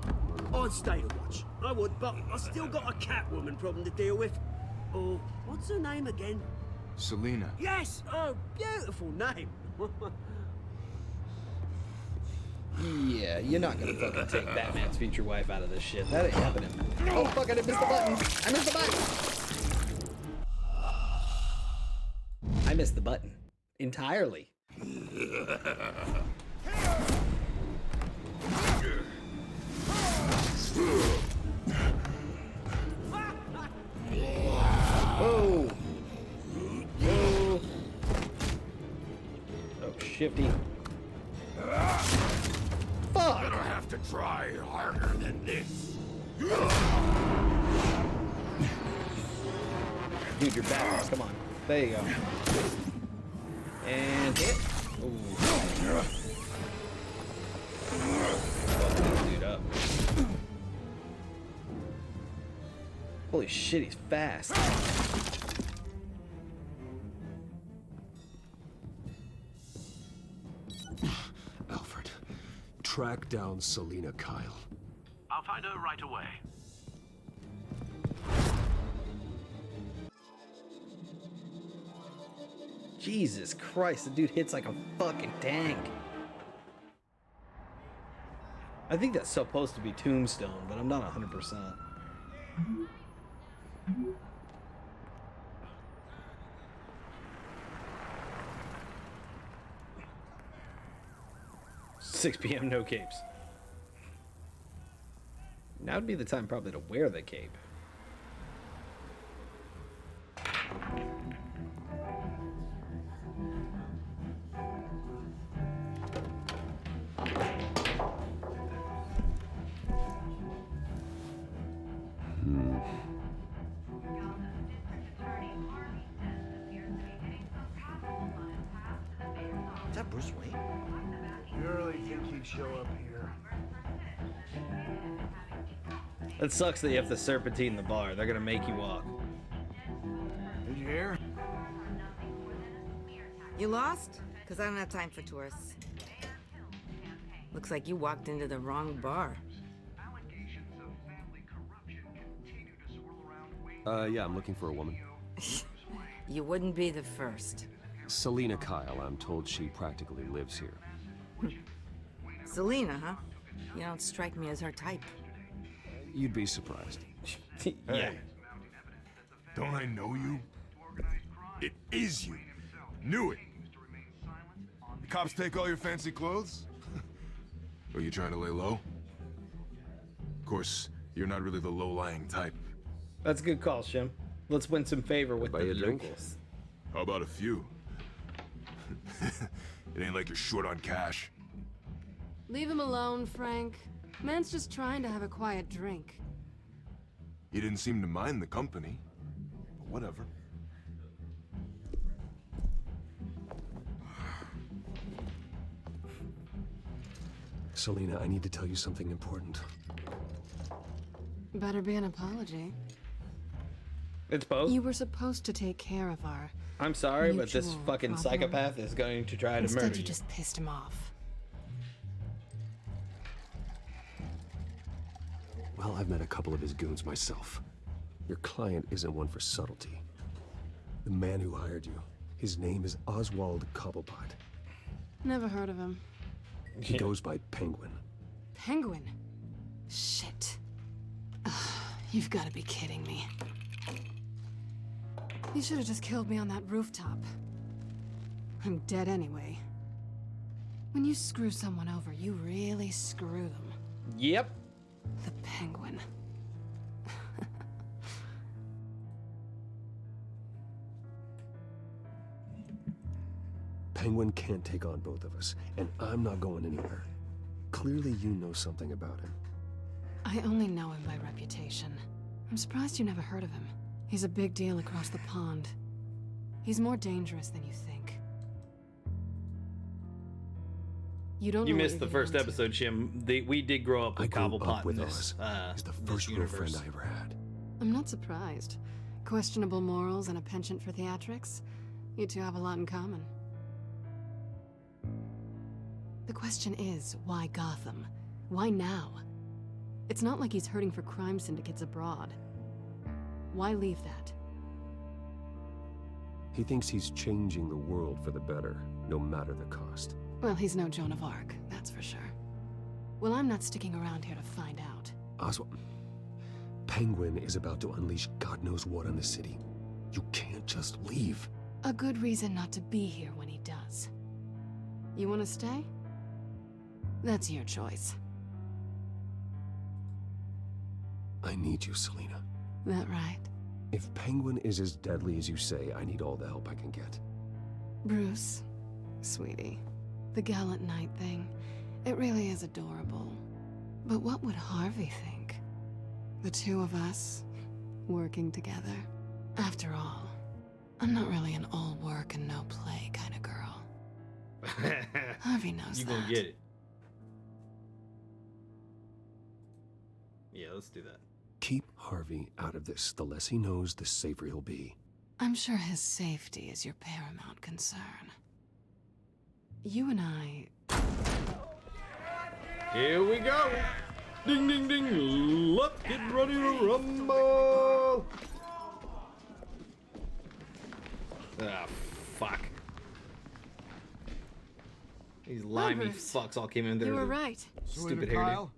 I'd stay to watch. I would, but I still got a Catwoman problem to deal with. Oh, what's her name again? Selena. Yes! Oh, beautiful name. Yeah, you're not gonna fucking take Batman's future wife out of this shit. That ain't happening. Oh fuck, I missed the button. I missed the button. I missed the button. Entirely. shifty. Fuck! Gonna have to try harder than this. Dude, you're back. Come on. There you go. And hit. Ooh. Fuck this dude up. Holy shit, he's fast. Alfred, track down Selina Kyle. I'll find her right away. Jesus Christ, the dude hits like a fucking tank. I think that's supposed to be Tombstone, but I'm not 100%. $6 p.m. no capes. Now would be the time probably to wear the cape. Is that Bruce Wayne? You really think he'd show up here? It sucks that you have to serpentine the bar. They're gonna make you walk. Did you hear? You lost? Because I don't have time for tourists. Looks like you walked into the wrong bar. Yeah, I'm looking for a woman. You wouldn't be the first. Selina Kyle, I'm told she practically lives here. Selina, huh? You don't strike me as her type. You'd be surprised. Yeah. Hey, don't I know you? It is you. Knew it. The cops take all your fancy clothes? Are you trying to lay low? Of course, you're not really the low-lying type. That's a good call, Shim. Let's win some favor with Buy you the a drink? locals. How about a few? It ain't like you're short on cash. Leave him alone, Frank. Man's just trying to have a quiet drink. He didn't seem to mind the company. But whatever. Selina, I need to tell you something important. Better be an apology. It's both. You were supposed to take care of our I'm sorry, but this mutual fucking problem. psychopath is going to try to Instead, murder you you. just pissed him off. Well, I've met a couple of his goons myself. Your client isn't one for subtlety. The man who hired you, his name is Oswald Cobblepot. Never heard of him. He goes by Penguin. Penguin? Shit. Ugh, you've got to be kidding me. You should have just killed me on that rooftop. I'm dead anyway. When you screw someone over, you really screw them. Yep. The Penguin. Penguin can't take on both of us, and I'm not going anywhere. Clearly you know something about him. I only know him by reputation. I'm surprised you never heard of him. He's a big deal across the pond. He's more dangerous than you think. You don't. You know what missed you're the getting first into. episode, Jim. We did grow up with I grew Cobblepot up with in this, Oz. He's the this first girlfriend universe. I ever had. I'm not surprised. Questionable morals and a penchant for theatrics. You two have a lot in common. The question is, why Gotham? Why now? It's not like he's hurting for crime syndicates abroad. Why leave that? He thinks he's changing the world for the better, no matter the cost. Well, he's no Joan of Arc, that's for sure. Well, I'm not sticking around here to find out. Oswald, Penguin is about to unleash God knows what on the city. You can't just leave. A good reason not to be here when he does. You want to stay? That's your choice. I need you, Selina. That right? If Penguin is as deadly as you say, I need all the help I can get. Bruce, sweetie, The gallant knight thing. It really is adorable. But what would Harvey think? The two of us, working together. After all, I'm not really an all work and no play kind of girl. Harvey knows You that. gonna get it. Yeah, let's do that. Keep Harvey out of this. The less he knows, the safer he'll be. I'm sure his safety is your paramount concern. You and I... Here we go! Ding, ding, ding! Let's get ready to rumble! Ah, fuck. These limey Bruce. fucks all came in there. You were with right. Stupid Slater hairdo. Kyle,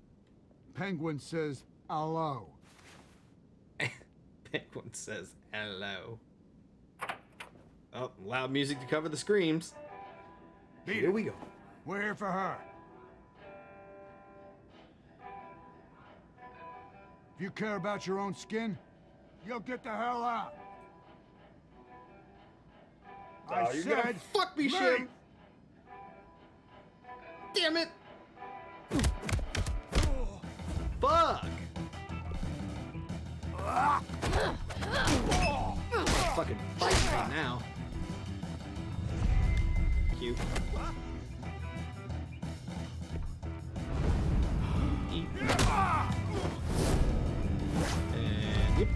Penguin says hello. Penguin says hello. Oh, loud music to cover the screams. Here we go. We're here for her. If you care about your own skin, you'll get the hell out. I you're said, gonna fuck me, shit. Damn it! Fuck! Fucking fight right now. Cute. Eat. And yep.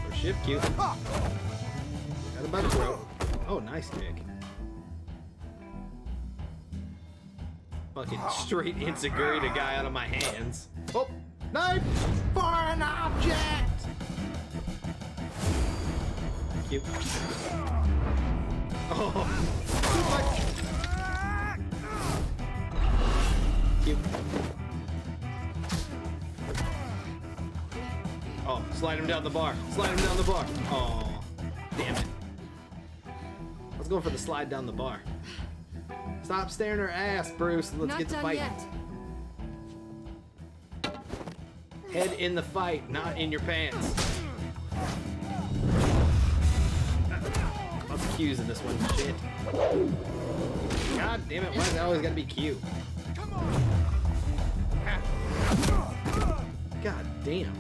Or shift cute. Got about to throw. Oh, nice kick. Fucking straight insecurity the guy out of my hands. Oh, knife for an object. Cute. Oh, cute. Oh, slide him down the bar. Slide him down the bar. Oh, damn it. I was going for the slide down the bar. Stop staring her ass, Bruce. Let's Not get to done fighting. yet. Head in the fight, not in your pants. Lots of Q's in this one. Shit. God damn it, why does it always gotta be Q? God damn.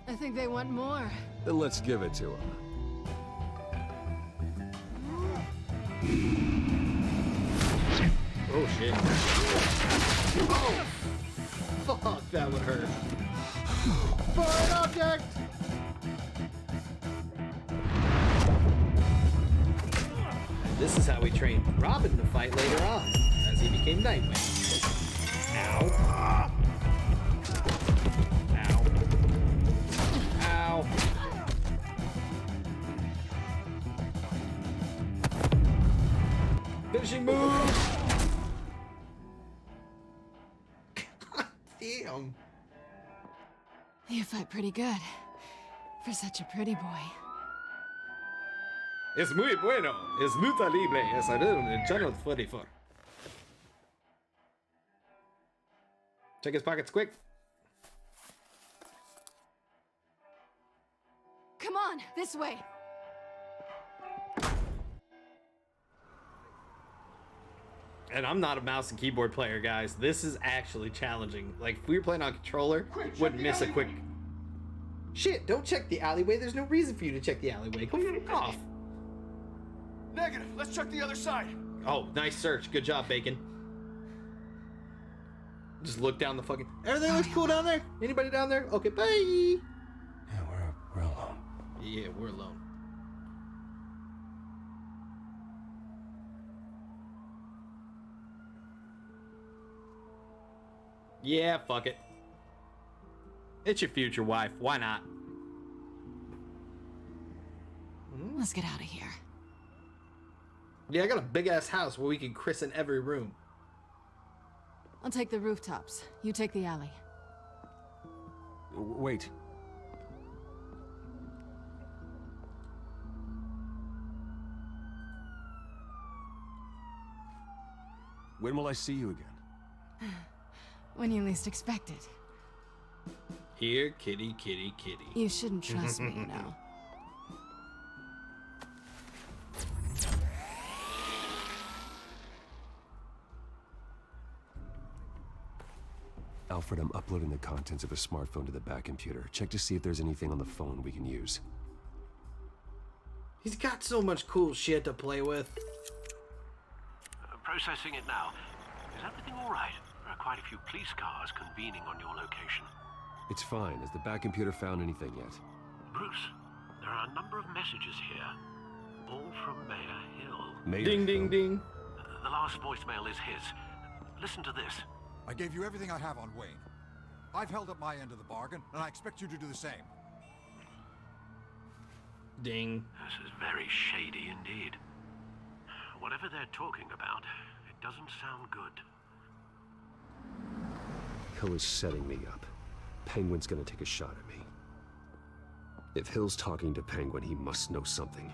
I think they want more. Then let's give it to him. Oh shit. Oh! Fuck, that would hurt. Foreign object! This is how we trained Robin to fight later on, as he became Nightwing. Ow. Ow. Ow. Finishing move! God damn. You fight pretty good. For such a pretty boy. Es muy bueno. Es luta libre. Es el channel 44. Check his pockets quick. Come on, this way. And I'm not a mouse and keyboard player, guys. This is actually challenging. Like, if we were playing on controller, wouldn't miss a quick... Shit, don't check the alleyway. There's no reason for you to check the alleyway. Go fuck off. Negative. Let's check the other side. Oh, nice search. Good job, Bacon. Just look down the fucking... Everything looks cool down there? Anybody down there? Okay, bye. Yeah, we're alone. Yeah, we're alone. Yeah, fuck it. It's your future wife. Why not? Let's get out of here. Yeah, I got a big-ass house where we can christen every room. I'll take the rooftops. You take the alley. Wait. When will I see you again? When you least expect it. Here, kitty, kitty, kitty. You shouldn't trust me, you know. Alfred, I'm uploading the contents of a smartphone to the back computer. Check to see if there's anything on the phone we can use. He's got so much cool shit to play with. Processing it now. Is everything all right? There are quite a few police cars convening on your location. It's fine. Has the back computer found anything yet? Bruce, there are a number of messages here. All from Mayor Hill. Mayor Ding, ding, Hill? ding. The last voicemail is his. Listen to this. I gave you everything I have on Wayne. I've held up my end of the bargain, and I expect you to do the same. Ding. This is very shady indeed. Whatever they're talking about, it doesn't sound good. Hill is setting me up. Penguin's gonna take a shot at me. If Hill's talking to Penguin, he must know something.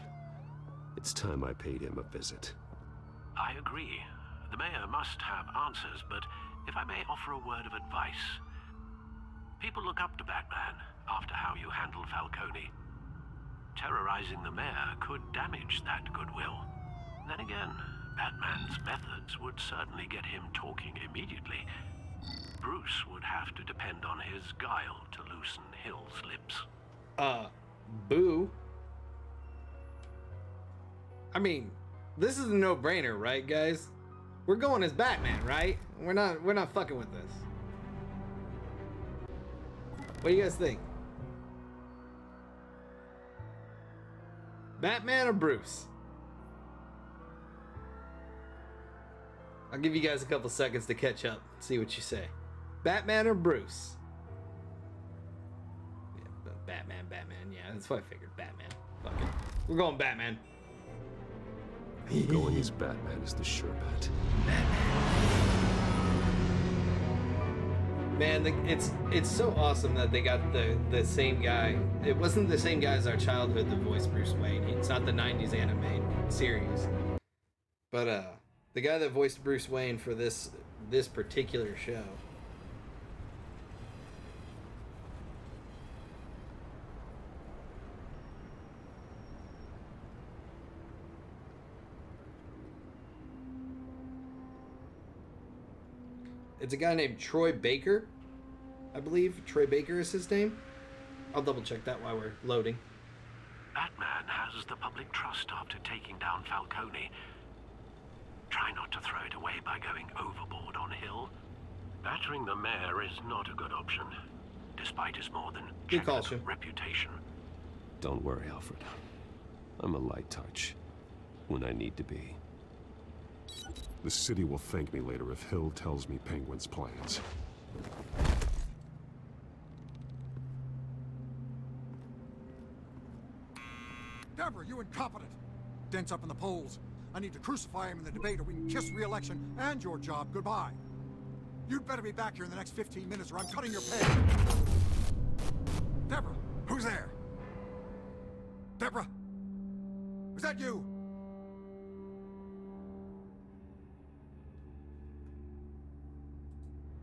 It's time I paid him a visit. I agree. The mayor must have answers, but if I may offer a word of advice. People look up to Batman after how you handled Falcone. Terrorizing the mayor could damage that goodwill. Then again, Batman's methods would certainly get him talking immediately. Bruce would have to depend on his guile to loosen Hill's lips. Boo. I mean, this is a no-brainer, right, guys? We're going as Batman, right? We're not fucking with this. What do you guys think? Batman or Bruce? I'll give you guys a couple seconds to catch up. See what you say. Batman or Bruce? Yeah, Batman. Yeah, that's what I figured. Batman. Fuck it. We're going Batman. Going as Batman is the sure bet. Man, it's so awesome that they got the same guy. It wasn't the same guy as our childhood that voiced Bruce Wayne. It's not the 90s anime series. But the guy that voiced Bruce Wayne for this particular show. It's a guy named Troy Baker, I believe. Troy Baker is his name. I'll double check that while we're loading. Batman has the public trust after taking down Falcone. Try not to throw it away by going overboard on Hill. Battering the mayor is not a good option, despite his more than checkered reputation. Don't worry, Alfred. I'm a light touch when I need to be. The city will thank me later if Hill tells me Penguin's plans. Deborah, you incompetent! Dents up in the polls. I need to crucify him in the debate or we can kiss re-election and your job goodbye. You'd better be back here in the next 15 minutes or I'm cutting your pay. Deborah, who's there? Deborah? Is that you?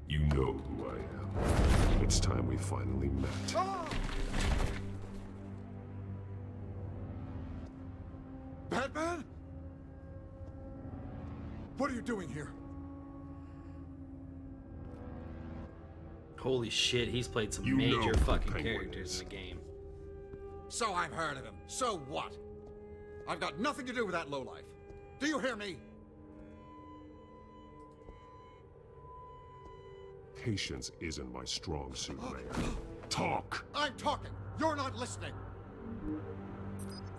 You know who I am. It's time we finally met. Oh! Batman? What are you doing here? Holy shit, he's played some You know major who fucking Penguin characters is. in the game. So I've heard of him. So what? I've got nothing to do with that lowlife. Do you hear me? Patience isn't my strong suit, Mayor. Talk! I'm talking. You're not listening.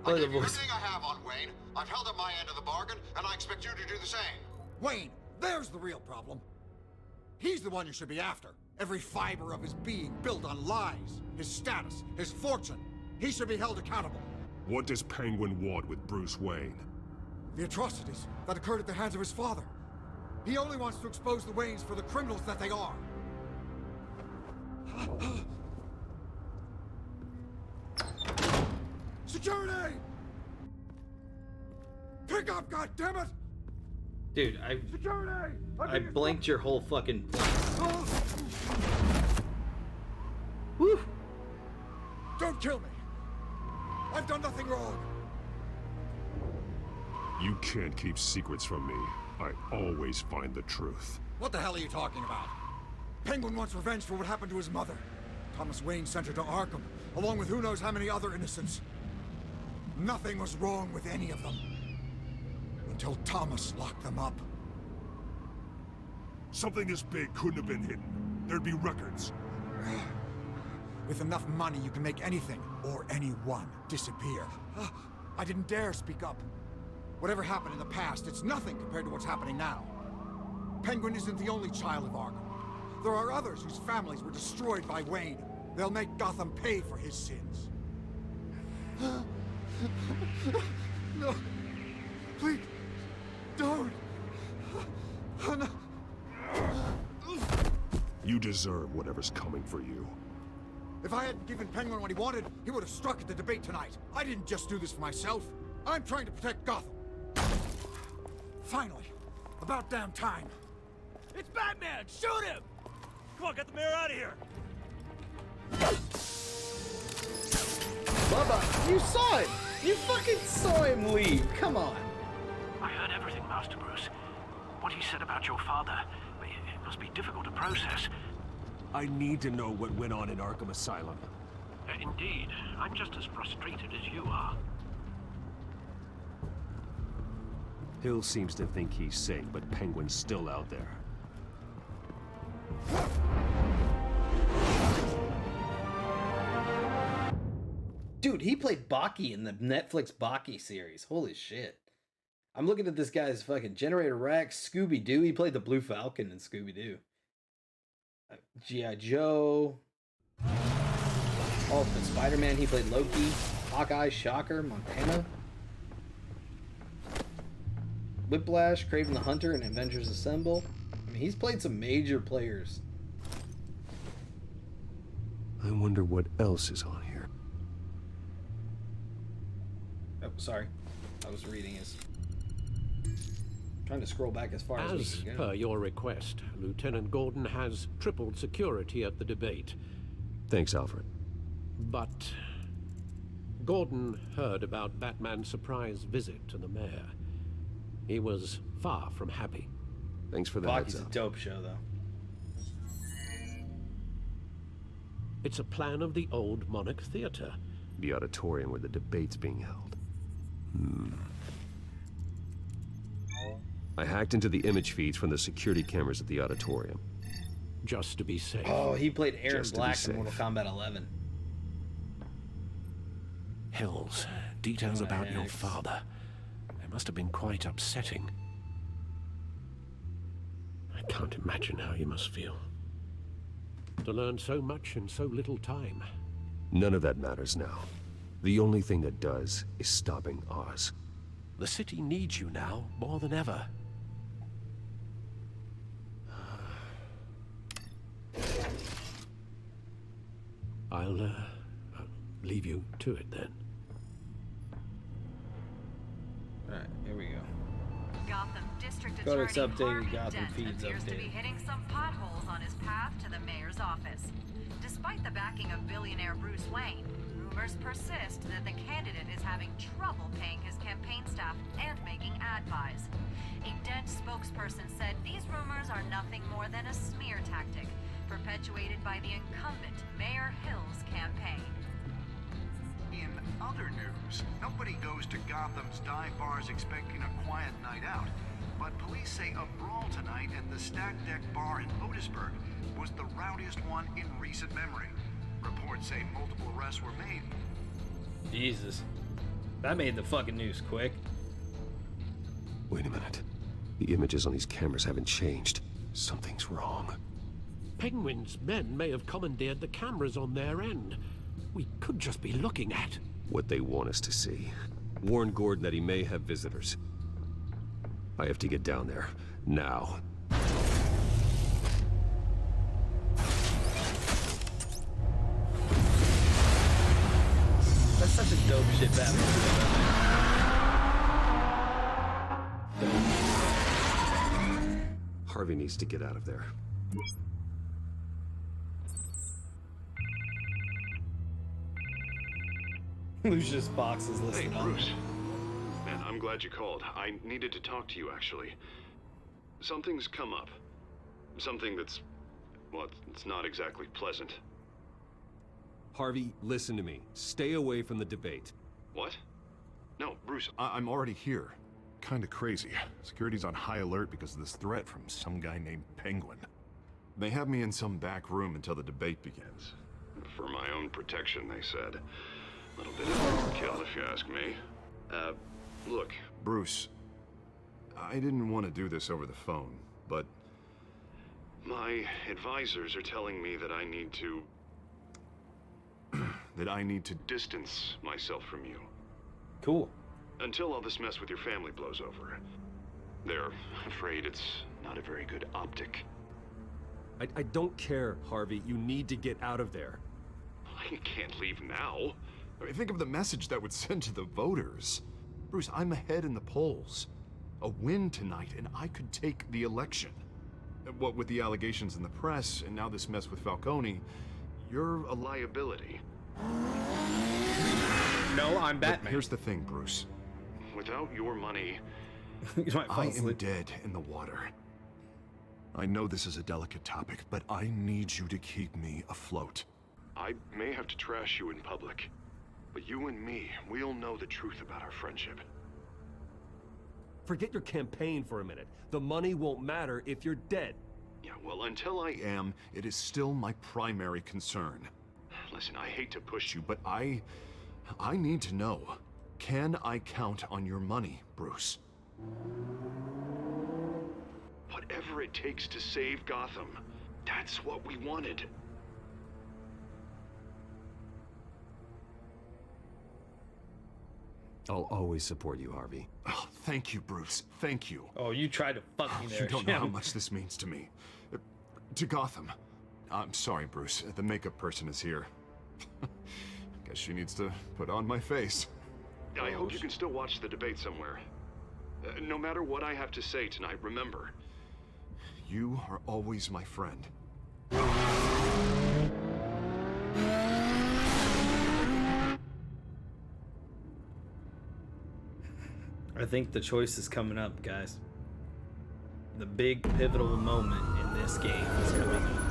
Play I the gave you voice. everything I have on Wayne. I've held up my end of the bargain, and I expect you to do the same. Wayne, there's the real problem. He's the one you should be after. Every fiber of his being built on lies. His status, his fortune. He should be held accountable. What does Penguin want with Bruce Wayne? The atrocities that occurred at the hands of his father. He only wants to expose the Waynes for the criminals that they are. Security! Pick up, goddammit! Dude, Security! I blinked your whole fucking place. Whew. Don't kill me! I've done nothing wrong! You can't keep secrets from me. I always find the truth. What the hell are you talking about? Penguin wants revenge for what happened to his mother. Thomas Wayne sent her to Arkham, along with who knows how many other innocents. Nothing was wrong with any of them. Until Thomas locked them up. Something this big couldn't have been hidden. There'd be records. With enough money, you can make anything, or anyone, disappear. I didn't dare speak up. Whatever happened in the past, it's nothing compared to what's happening now. Penguin isn't the only child of Arkham. There are others whose families were destroyed by Wayne. They'll make Gotham pay for his sins. No. Please. Don't. Oh, no. You deserve whatever's coming for you. If I hadn't given Penguin what he wanted, he would have struck at the debate tonight. I didn't just do this for myself. I'm trying to protect Gotham. Finally. About damn time. It's Batman! Shoot him! Come on, get the mayor out of here! Bubba, you saw him! You fucking saw him leave! Come on! I heard everything, Master Bruce. What he said about your father, it must be difficult to process. I need to know what went on in Arkham Asylum. Indeed. I'm just as frustrated as you are. Hill seems to think he's safe, but Penguin's still out there. Dude, he played Baki in the Netflix Baki series. Holy shit. I'm looking at this guy's fucking Generator Rex, Scooby-Doo. He played the Blue Falcon in Scooby-Doo. G.I. Joe. Ultimate Spider-Man. He played Loki, Hawkeye, Shocker, Montana. Whiplash, Kraven the Hunter, and Avengers Assemble. I mean, he's played some major players. I wonder what else is on here. Oh, sorry. I was reading his... Trying to scroll back as far as we As can go. per your request, Lieutenant Gordon has tripled security at the debate. Thanks, Alfred. But Gordon heard about Batman's surprise visit to the mayor. He was far from happy. Thanks for the Baki's heads a up. dope show, though. It's a plan of the old Monarch Theater. The auditorium where the debate's being held. I hacked into the image feeds from the security cameras at the auditorium. Just to be safe. Oh, he played Aaron Just to be Black in safe. Mortal Kombat 11. Hills, details about your Thanks. father. They must have been quite upsetting. I can't imagine how you must feel. To learn so much in so little time. None of that matters now. The only thing that does is stopping Oz. The city needs you now more than ever. I'll leave you to it then. Alright, here we go. Gotham District Codex Attorney updated, Harvey Gotham Dent feeds appears to be updated. hitting some potholes on his path to the mayor's office. Despite the backing of billionaire Bruce Wayne, rumors persist that the candidate is having trouble paying his campaign staff and making ad buys. A Dent spokesperson said these rumors are nothing more than a smear tactic perpetuated by the incumbent Mayor Hill's campaign. In other news, nobody goes to Gotham's dive bars expecting a quiet night out. But police say a brawl tonight at the Stack Deck Bar in Otisburg was the rowdiest one in recent memory. Reports say multiple arrests were made. Jesus. That made the fucking news quick. Wait a minute. The images on these cameras haven't changed. Something's wrong. Penguin's men may have commandeered the cameras on their end. We could just be looking at What they want us to see. Warn Gordon that he may have visitors. I have to get down there. Now. That's such a dope shit Batman. Harvey needs to get out of there. Lucius Fox is listed Hey, on Bruce. Man, I'm glad you called. I needed to talk to you, actually. Something's come up. Something that's... well, it's not exactly pleasant. Harvey, listen to me. Stay away from the debate. What? No, Bruce, I'm already here. Kinda crazy. Security's on high alert because of this threat from some guy named Penguin. They have me in some back room until the debate begins. For my own protection, they said. A little bit of overkill, if you ask me. Look, Bruce, I didn't want to do this over the phone, but my advisors are telling me that I need to... that I need to distance myself from you. Cool. Until all this mess with your family blows over. They're afraid it's not a very good optic. I don't care, Harvey. You need to get out of there. I can't leave now. I mean, think of the message that would send to the voters. Bruce, I'm ahead in the polls. A win tonight, and I could take the election. What with the allegations in the press, and now this mess with Falcone, you're a liability. No, I'm Batman. But here's the thing, Bruce. Without your money, You might fall I am asleep. dead in the water. I know this is a delicate topic, but I need you to keep me afloat. I may have to trash you in public, but you and me, we'll know the truth about our friendship. Forget your campaign for a minute. The money won't matter if you're dead. Yeah, well, until I am, it is still my primary concern. Listen, I hate to push you, but I need to know. Can I count on your money, Bruce? Whatever it takes to save Gotham, that's what we wanted. I'll always support you, Harvey. Oh, thank you, Bruce. Thank you. Oh, you tried to fuck me there. You don't know how Shem. much this means to me. To Gotham. I'm sorry, Bruce. The makeup person is here. Guess she needs to put on my face. I hope you can still watch the debate somewhere. No matter what I have to say tonight, remember, you are always my friend. I think the choice is coming up, guys. The big pivotal moment in this game is coming up.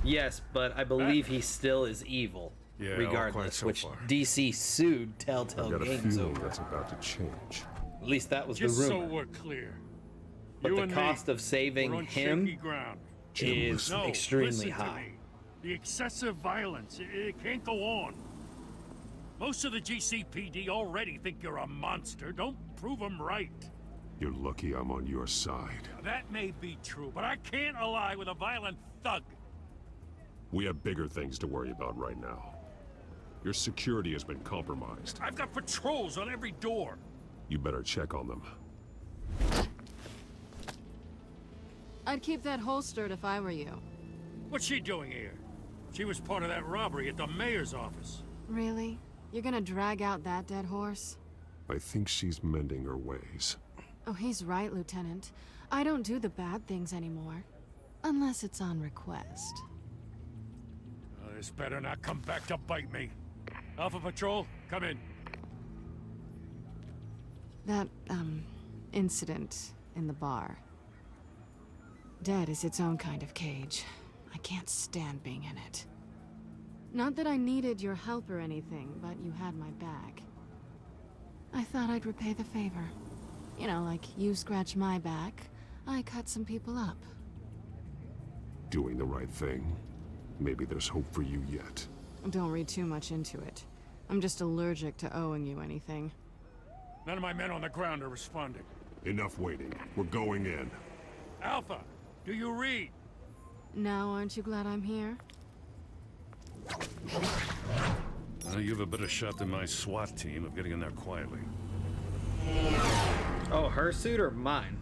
Yes, but I believe he still is evil, Yeah, all regardless, quiet so which far. DC sued Telltale I've got a Games feeling over. that's about to change. At least that was Just the so rumor. we're clear. But you the and cost me, of saving we're on him shaky ground. is No, extremely listen to high. me. The excessive violence, it can't go on. Most of the GCPD already think you're a monster. Don't prove them right. You're lucky I'm on your side. That may be true, but I can't ally with a violent thug. We have bigger things to worry about right now. Your security has been compromised. I've got patrols on every door. You better check on them. I'd keep that holstered if I were you. What's she doing here? She was part of that robbery at the mayor's office. Really? You're gonna drag out that dead horse? I think she's mending her ways. Oh, he's right, Lieutenant. I don't do the bad things anymore. Unless it's on request. This better not come back to bite me. Alpha Patrol, come in. That, incident in the bar. Dead is its own kind of cage. I can't stand being in it. Not that I needed your help or anything, but you had my back. I thought I'd repay the favor. You know, like you scratch my back, I cut some people up. Doing the right thing. Maybe there's hope for you yet. Don't read too much into it. I'm just allergic to owing you anything. None of my men on the ground are responding. Enough waiting. We're going in. Alpha, do you read? Now aren't you glad I'm here? You have a better shot than my SWAT team of getting in there quietly. Oh, her suit or mine?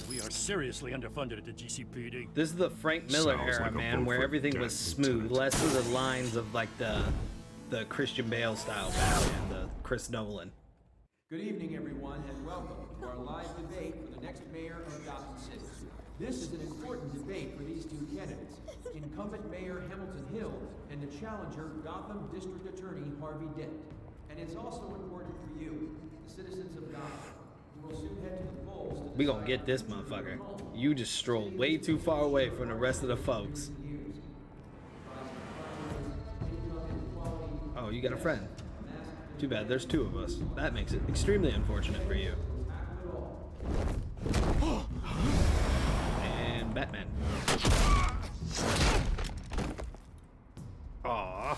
We are seriously underfunded at the GCPD. This is the Frank Miller Sounds era, like a man, vote where for everything death, was smooth. Less of the lines of like the Christian Bale style Batman, the Chris Nolan. Good evening, everyone, and welcome to our live debate for the next mayor of Gotham City. This is an important debate for these two candidates. Incumbent Mayor Hamilton Hill and the challenger Gotham District Attorney Harvey Dent. And it's also important for you, the citizens of Gotham, who will soon head to the polls to We gonna get this motherfucker. You just strolled way too far away from the rest of the folks. Oh, you got a friend. Too bad there's two of us. That makes it extremely unfortunate for you. And Batman. Aww.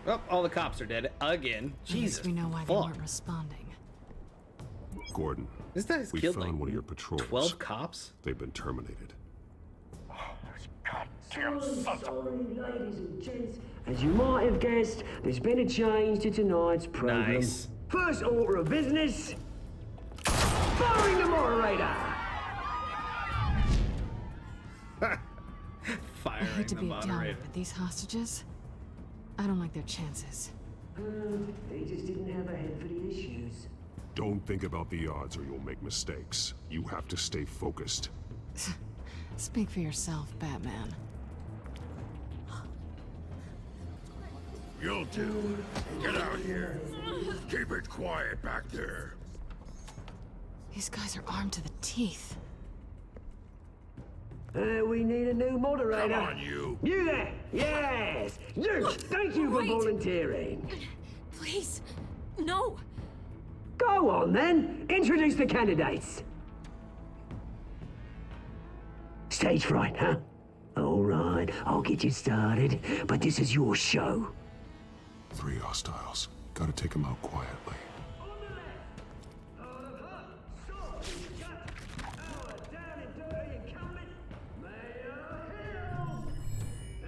Oh, all the cops are dead again. Jesus. We know why they weren't responding. Gordon, This guy's we killed found like one of your patrols. 12 cops? They've been terminated. Sorry, ladies and gents. As you might have guessed, there's been a change to tonight's program. Nice. First order of business, firing the moderator. Firing I hate to the be a downer, moderator. but these hostages, I don't like their chances. They just didn't have a head for the issues. Don't think about the odds or you'll make mistakes. You have to stay focused. Speak for yourself, Batman. You two, get out here. Keep it quiet back there. These guys are armed to the teeth. We need a new moderator. Come on, you. You there? Yes. You. Thank you for volunteering. Please, no. Go on then. Introduce the candidates. Stage fright, huh? All right, I'll get you started, but this is your show. 3 hostiles. Gotta take them out quietly.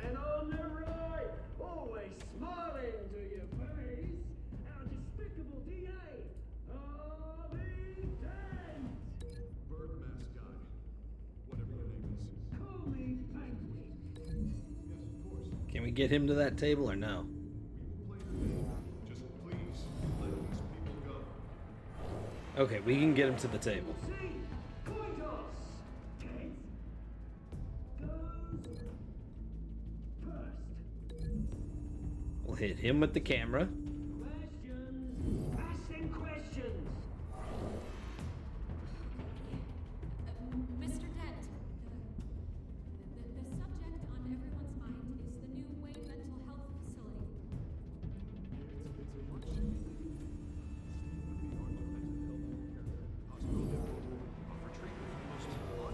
And on the right, always smiling to your face, our despicable DA, Harvey Dent. Bird mask guy. Whatever your name is. Call me Penguin. Yes, of course. Can we get him to that table or no? Just please let these people go. Okay, we can get him to the table. See, coin toss. Dent goes first. We'll hit him with the camera. Questions. Ask them questions. Mr. Dent, the subject on everyone's mind is the new Wayne Mental Health Facility.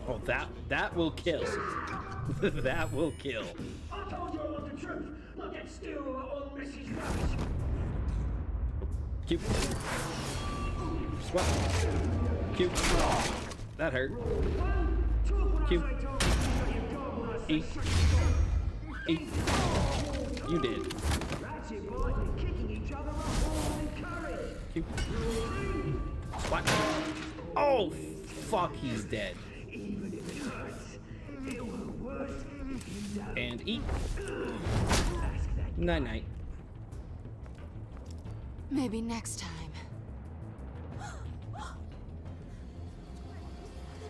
Oh, that will kill. That will kill. I told you I want the truth, not that still on Mrs. Rabbit. Cute. Swap. Cute. That hurt. Cute. Eat. Eat. You did. Kicking each other up, all encouraged. Cute. Swat. Oh, fuck, he's dead. Even if it hurts, it will hurt worse if you don't. And eat. Ask that Night night. Maybe next time.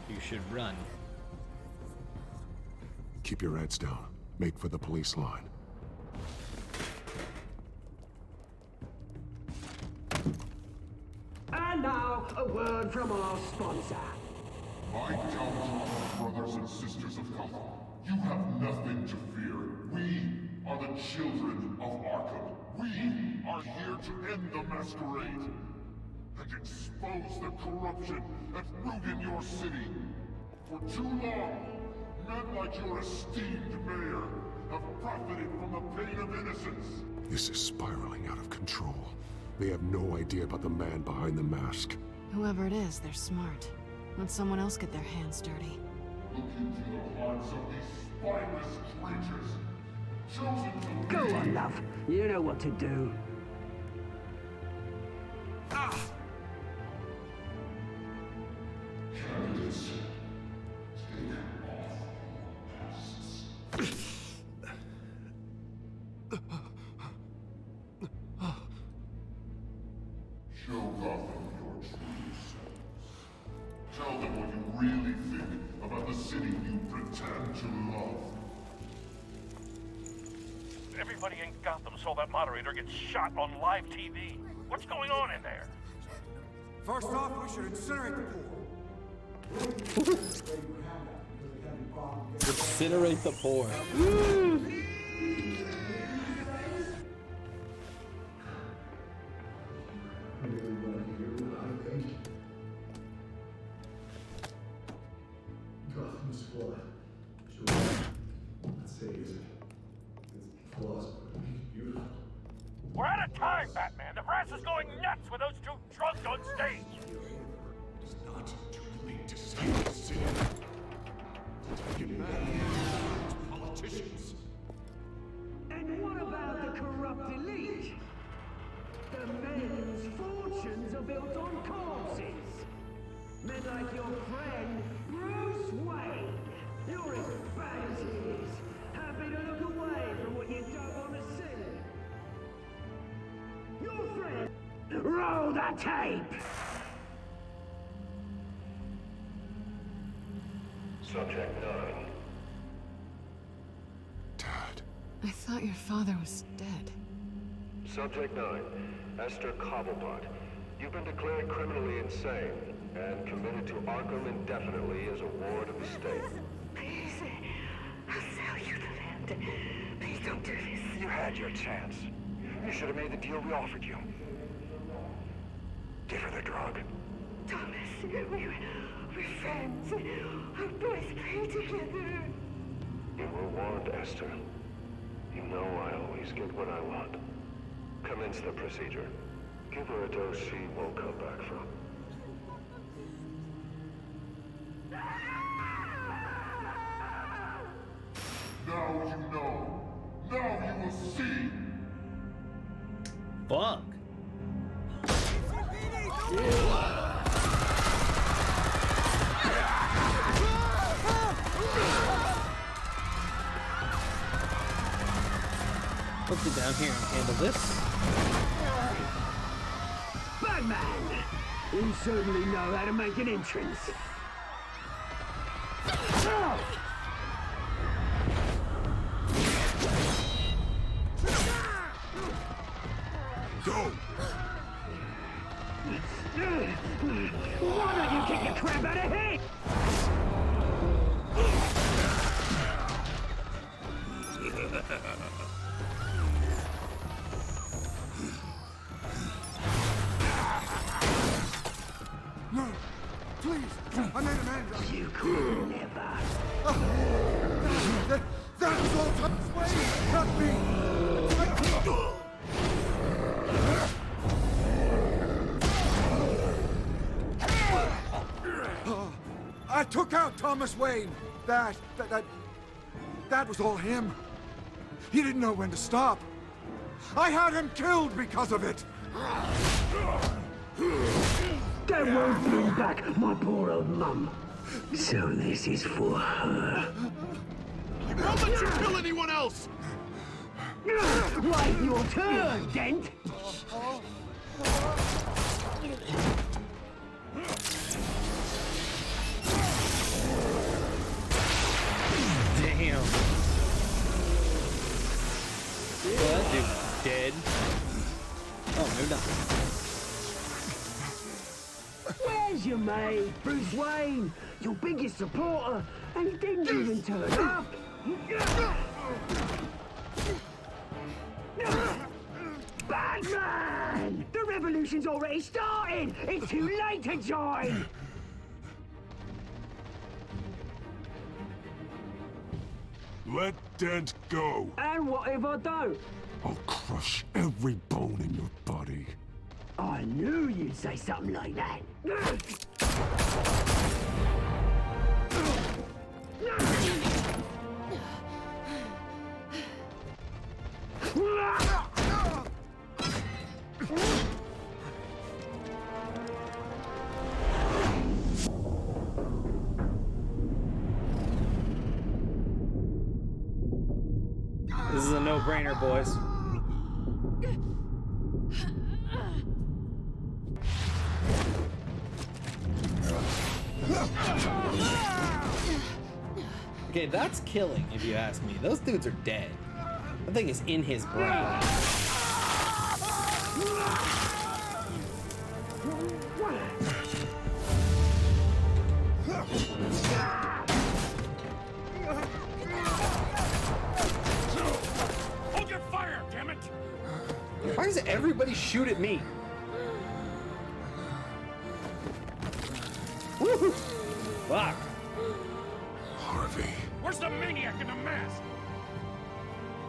You should run. Keep your heads down. Make for the police line. And now, a word from our sponsor. My gallant brothers and sisters of Gotham, you have nothing to fear. We are the children of Arkham. We are here to end the masquerade and expose the corruption that ruined your city. For too long, men like your esteemed mayor have profited from the pain of innocence. This is spiraling out of control. They have no idea about the man behind the mask. Whoever it is, they're smart. Let someone else get their hands dirty. Look into the hearts of these spineless creatures, chosen to Go lead. on, love. You know what to do. Candidates, take Show Gotham your true selves. Tell them what you really think about the city you pretend to love. Everybody in Gotham saw that moderator get shot on live TV. What's going on in there? First off, we should incinerate the pool. Incinerate the poor. Gotham's flawed. Let's say it's flaws, but make it beautiful. We're out of time, Batman. The press is going nuts with those two drunks on stage. It's not too late to save the city. Take it back. It's politicians. And what about the corrupt elite? The men whose fortunes are built on corpses. Men like your friend, Bruce Wayne. You're as bad as he is. Happy to look away from what you don't want to see. Your friend. Roll the tape! Subject 9. Dad. I thought your father was dead. Subject 9. Esther Cobblepot. You've been declared criminally insane and committed to Arkham indefinitely as a ward of the state. Please, I'll sell you the land. Please don't do this. You had your chance. You should have made the deal we offered you. Give her the drug. Thomas, we're friends. Our boys play together. You were warned, Esther. You know I always get what I want. Commence the procedure. Give her a dose she won't come back from. Now you know. Now you will see. Fuck. Let's get down here and handle this. Batman! You certainly know how to make an entrance. Go! Why don't you kick the crap out of him? No, please, I made an end. You could never. That was all Thomas Wayne, not me. I took out Thomas Wayne. That was all him. He didn't know when to stop. I had him killed because of it. That won't bring back my poor old mum. So this is for her. I won't let you kill anyone else! Wait your turn, Dent! Damn. Well, that dude's dead. Oh, maybe not. Where's your mate, Bruce Wayne? Your biggest supporter, and he didn't even turn up. Batman! The revolution's already started! It's too late to join! Let Dent go. And what if I don't? I'll crush every bone in your body. I knew you'd say something like that. This is a no-brainer, boys. Okay, that's killing, if you ask me. Those dudes are dead. That thing is in his brain. Hold your fire, damn it! Why does everybody shoot at me? Woohoo! Fuck. Harvey. Where's the maniac in the mask?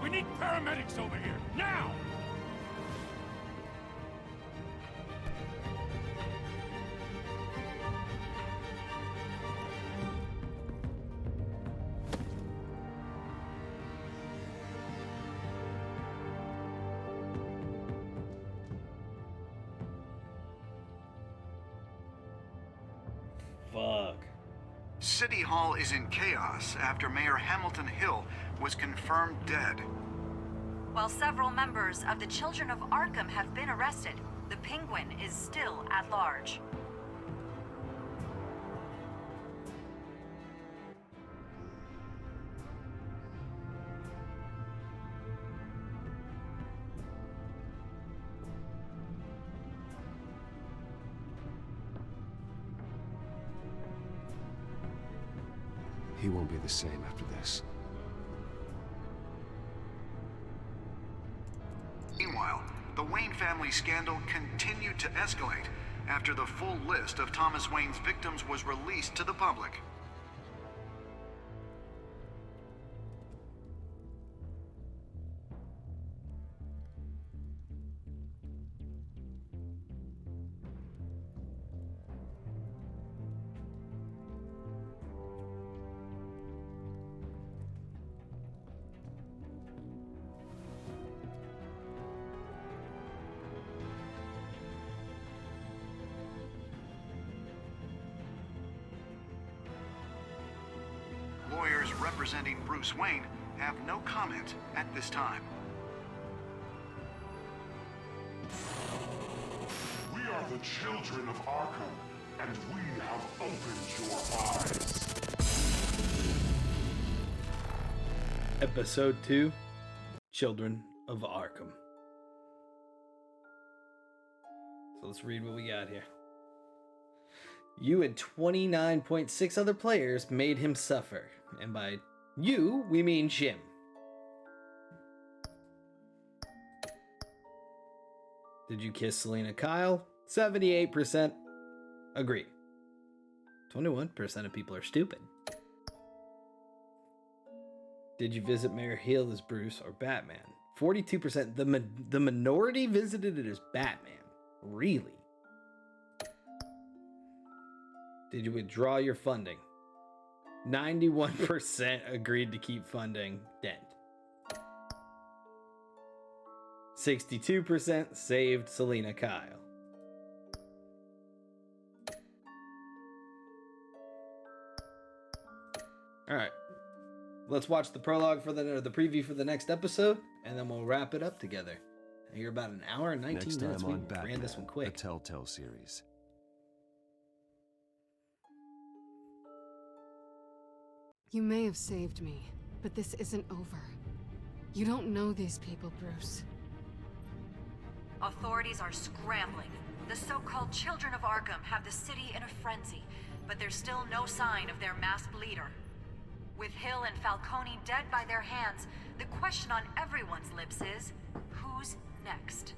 We need paramedics over here, now! Fuck. City Hall is in chaos after Mayor Hamilton Hill was confirmed dead. While several members of the Children of Arkham have been arrested, the Penguin is still at large. He won't be the same after this. Meanwhile, the Wayne family scandal continued to escalate after the full list of Thomas Wayne's victims was released to the public. Lawyers representing Bruce Wayne have no comment at this time. We are the children of Arkham, and we have opened your eyes. Episode 2, Children of Arkham. So let's read what we got here. You and 29.6 other players made him suffer. And by you, we mean Jim. Did you kiss Selena Kyle? 78% agree. 21% of people are stupid. Did you visit Mayor Hill as Bruce or Batman? 42%. The minority visited it as Batman. Really? Did you withdraw your funding? 91% agreed to keep funding Dent. 62% saved Selena Kyle. Alright. Let's watch the prologue for the preview for the next episode, and then we'll wrap it up together. You're about an hour and 19 Next minutes. time We on Batman, ran this one the quick. Telltale series. You may have saved me, but this isn't over. You don't know these people, Bruce. Authorities are scrambling. The so-called Children of Arkham have the city in a frenzy, but there's still no sign of their masked leader. With Hill and Falcone dead by their hands, the question on everyone's lips is, who's next?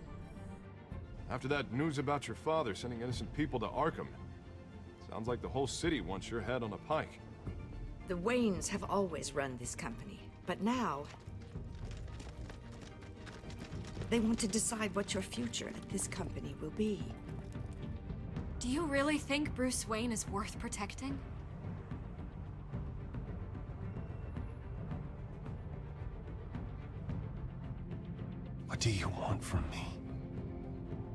After that news about your father sending innocent people to Arkham, sounds like the whole city wants your head on a pike. The Waynes have always run this company, but now they want to decide what your future at this company will be. Do you really think Bruce Wayne is worth protecting? What do you want from me?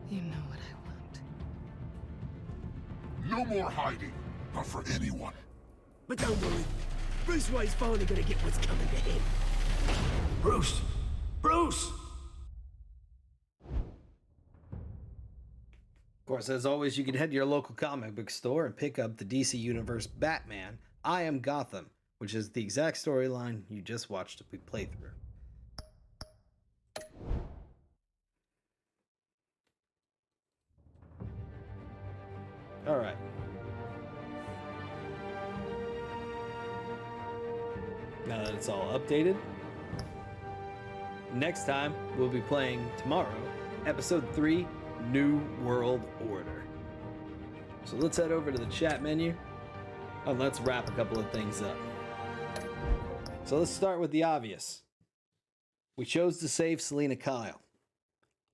You know what I want. No more hiding, not for anyone. But don't worry, Bruce Wayne's finally gonna get what's coming to him. Bruce! Bruce! Of course, as always, you can head to your local comic book store and pick up the DC Universe Batman, I Am Gotham, which is the exact storyline you just watched we play through. All right. Now that it's all updated, next time we'll be playing tomorrow, episode 3, New World Order. So let's head over to the chat menu and let's wrap a couple of things up. So let's start with the obvious. We chose to save Selena Kyle.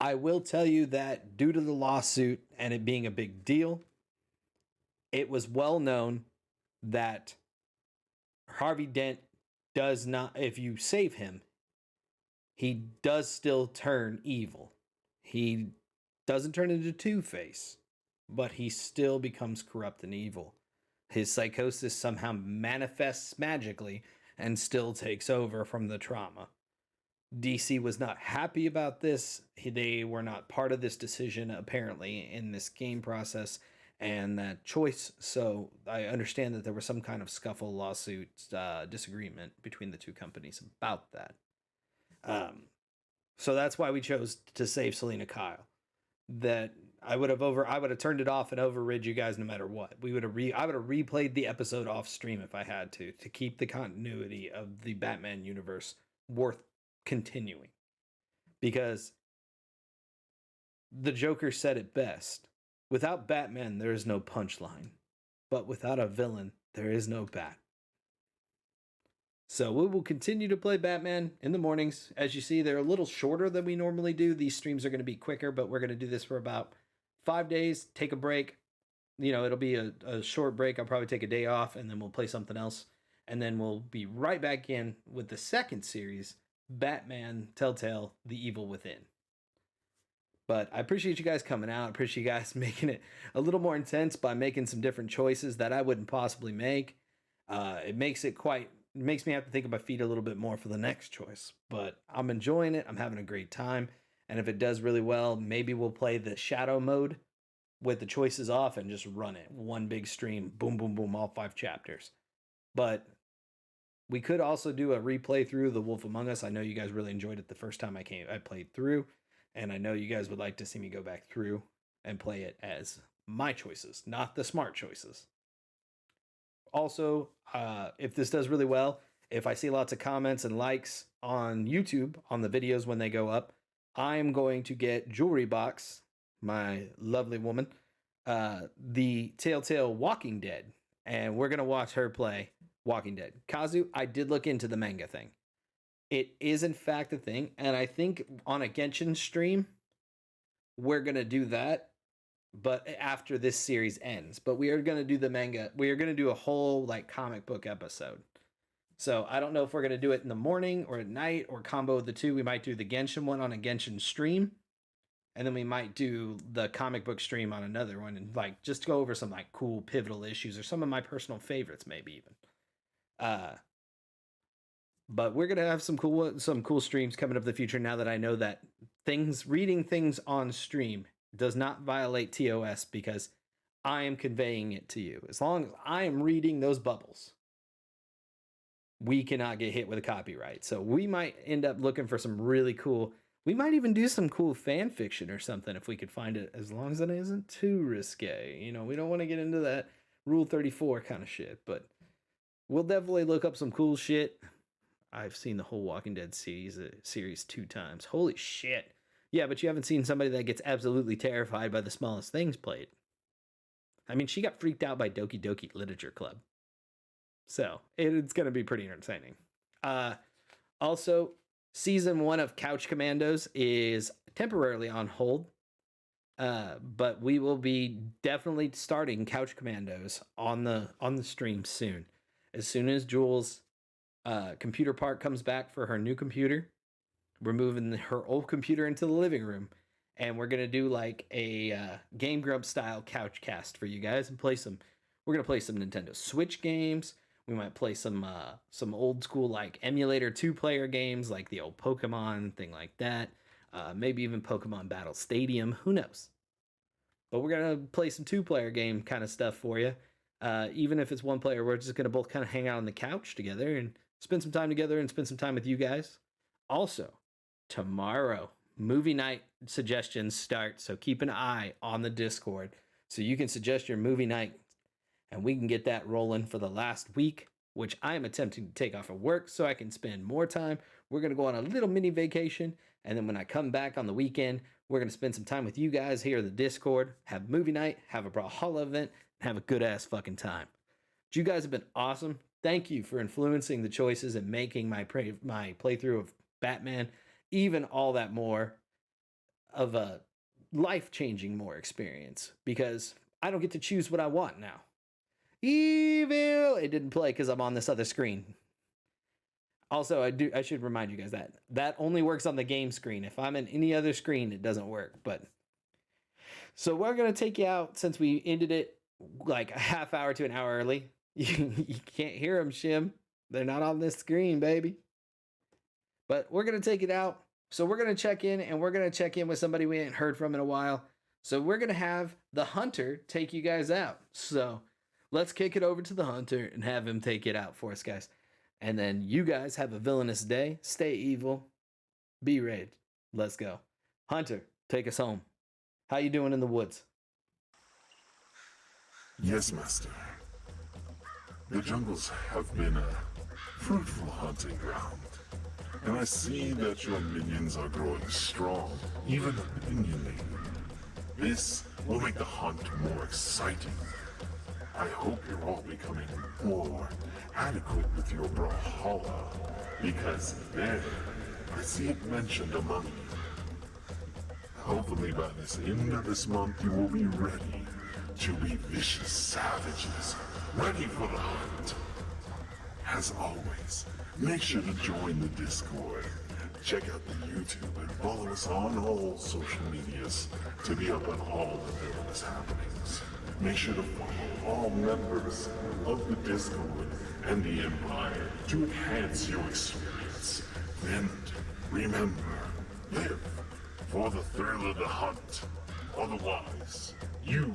I will tell you that due to the lawsuit and it being a big deal, it was well known that Harvey Dent does not, if you save him, he does still turn evil. He doesn't turn into Two-Face, but he still becomes corrupt and evil. His psychosis somehow manifests magically and still takes over from the trauma. DC was not happy about this. They were not part of this decision, apparently, in this game process and that choice. So I understand that there was some kind of scuffle, lawsuit, disagreement between the two companies about that. So that's why we chose to save Selena Kyle. That I would have turned it off and overrid you guys no matter what. I would have replayed the episode off stream if I had to keep the continuity of the Batman universe worth continuing. Because the Joker said it best. Without Batman, there is no punchline. But without a villain, there is no Bat. So we will continue to play Batman in the mornings. As you see, they're a little shorter than we normally do. These streams are going to be quicker, but we're going to do this for about 5 days. Take a break. You know, it'll be a short break. I'll probably take a day off, and then we'll play something else. And then we'll be right back in with the second series, Batman Telltale, The Evil Within. But I appreciate you guys coming out. I appreciate you guys making it a little more intense by making some different choices that I wouldn't possibly make. It makes me have to think on my feet a little bit more for the next choice. But I'm enjoying it. I'm having a great time. And if it does really well, maybe we'll play the shadow mode with the choices off and just run it. One big stream. Boom, boom, boom. All 5 chapters. But we could also do a replay through The Wolf Among Us. I know you guys really enjoyed it the first time I played through. And I know you guys would like to see me go back through and play it as my choices, not the smart choices. Also, if this does really well, if I see lots of comments and likes on YouTube on the videos when they go up, I'm going to get Jewelry Box, my lovely woman, the Telltale Walking Dead, and we're going to watch her play Walking Dead. Kazu, I did look into the manga thing. It is in fact a thing, and I think on a Genshin stream, we're going to do that, but after this series ends. But we are going to do the manga. We are going to do a whole like comic book episode. So I don't know if we're going to do it in the morning or at night or combo the two. We might do the Genshin one on a Genshin stream, and then we might do the comic book stream on another one and like just go over some like cool pivotal issues or some of my personal favorites maybe even. But we're going to have some cool streams coming up in the future now that I know that reading things on stream does not violate TOS because I am conveying it to you. As long as I am reading those bubbles, we cannot get hit with a copyright. So we might end up looking for some really cool, we might even do some cool fan fiction or something if we could find it, as long as it isn't too risque. You know, we don't want to get into that Rule 34 kind of shit, but we'll definitely look up some cool shit. I've seen the whole Walking Dead series 2 times. Holy shit. Yeah, but you haven't seen somebody that gets absolutely terrified by the smallest things played. I mean, she got freaked out by Doki Doki Literature Club. So, it's going to be pretty entertaining. Also, Season 1 of Couch Commandos is temporarily on hold. But we will be definitely starting Couch Commandos on the stream soon. As soon as Jules' computer part comes back for her new computer, we're moving her old computer into the living room, and we're gonna do like a Game Grump style couch cast for you guys and play some. We're gonna play some Nintendo Switch games. We might play some old school like emulator 2-player games like the old Pokemon thing like that. Maybe even Pokemon Battle Stadium. Who knows? But we're gonna play some 2-player game kind of stuff for you. Even if it's one player, we're just going to both kind of hang out on the couch together and spend some time together and spend some time with you guys. Also, tomorrow, movie night suggestions start, so keep an eye on the Discord so you can suggest your movie night, and we can get that rolling for the last week, which I am attempting to take off of work so I can spend more time. We're going to go on a little mini vacation, and then when I come back on the weekend, we're going to spend some time with you guys here in the Discord, have movie night, have a Brawlhalla event, and have a good-ass fucking time. But you guys have been awesome. Thank you for influencing the choices and making my playthrough of Batman even all that more of a life-changing more experience, because I don't get to choose what I want now. Evil! It didn't play because I'm on this other screen. Also, I should remind you guys that only works on the game screen. If I'm in any other screen, it doesn't work. But so we're gonna take you out since we ended it like a half hour to an hour early. You can't hear them, Shim. They're not on this screen, baby. But we're gonna take it out. So we're gonna check in, and we're gonna check in with somebody we ain't heard from in a while. So we're gonna have the Hunter take you guys out. So let's kick it over to the Hunter and have him take it out for us, guys. And then you guys have a villainous day. Stay evil. Be red. Let's go. Hunter, take us home. How you doing in the woods? Yes, Master. The jungles have been a fruitful hunting ground. And I see that your minions are growing strong, even opinionated. This will make the hunt more exciting. I hope you're all becoming more adequate with your Brawlhalla, because there, I see it mentioned among you. Hopefully by this end of this month you will be ready to be vicious savages, ready for the hunt. As always, make sure to join the Discord, check out the YouTube, and follow us on all social medias to be up on all the villainous happenings. Make sure to follow all members of the Discord and the Empire to enhance your experience. And remember, live for the thrill of the hunt. Otherwise, you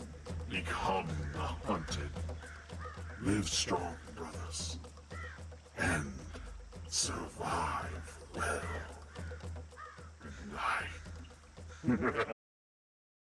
become the hunted. Live strong, brothers, and survive well. Good night.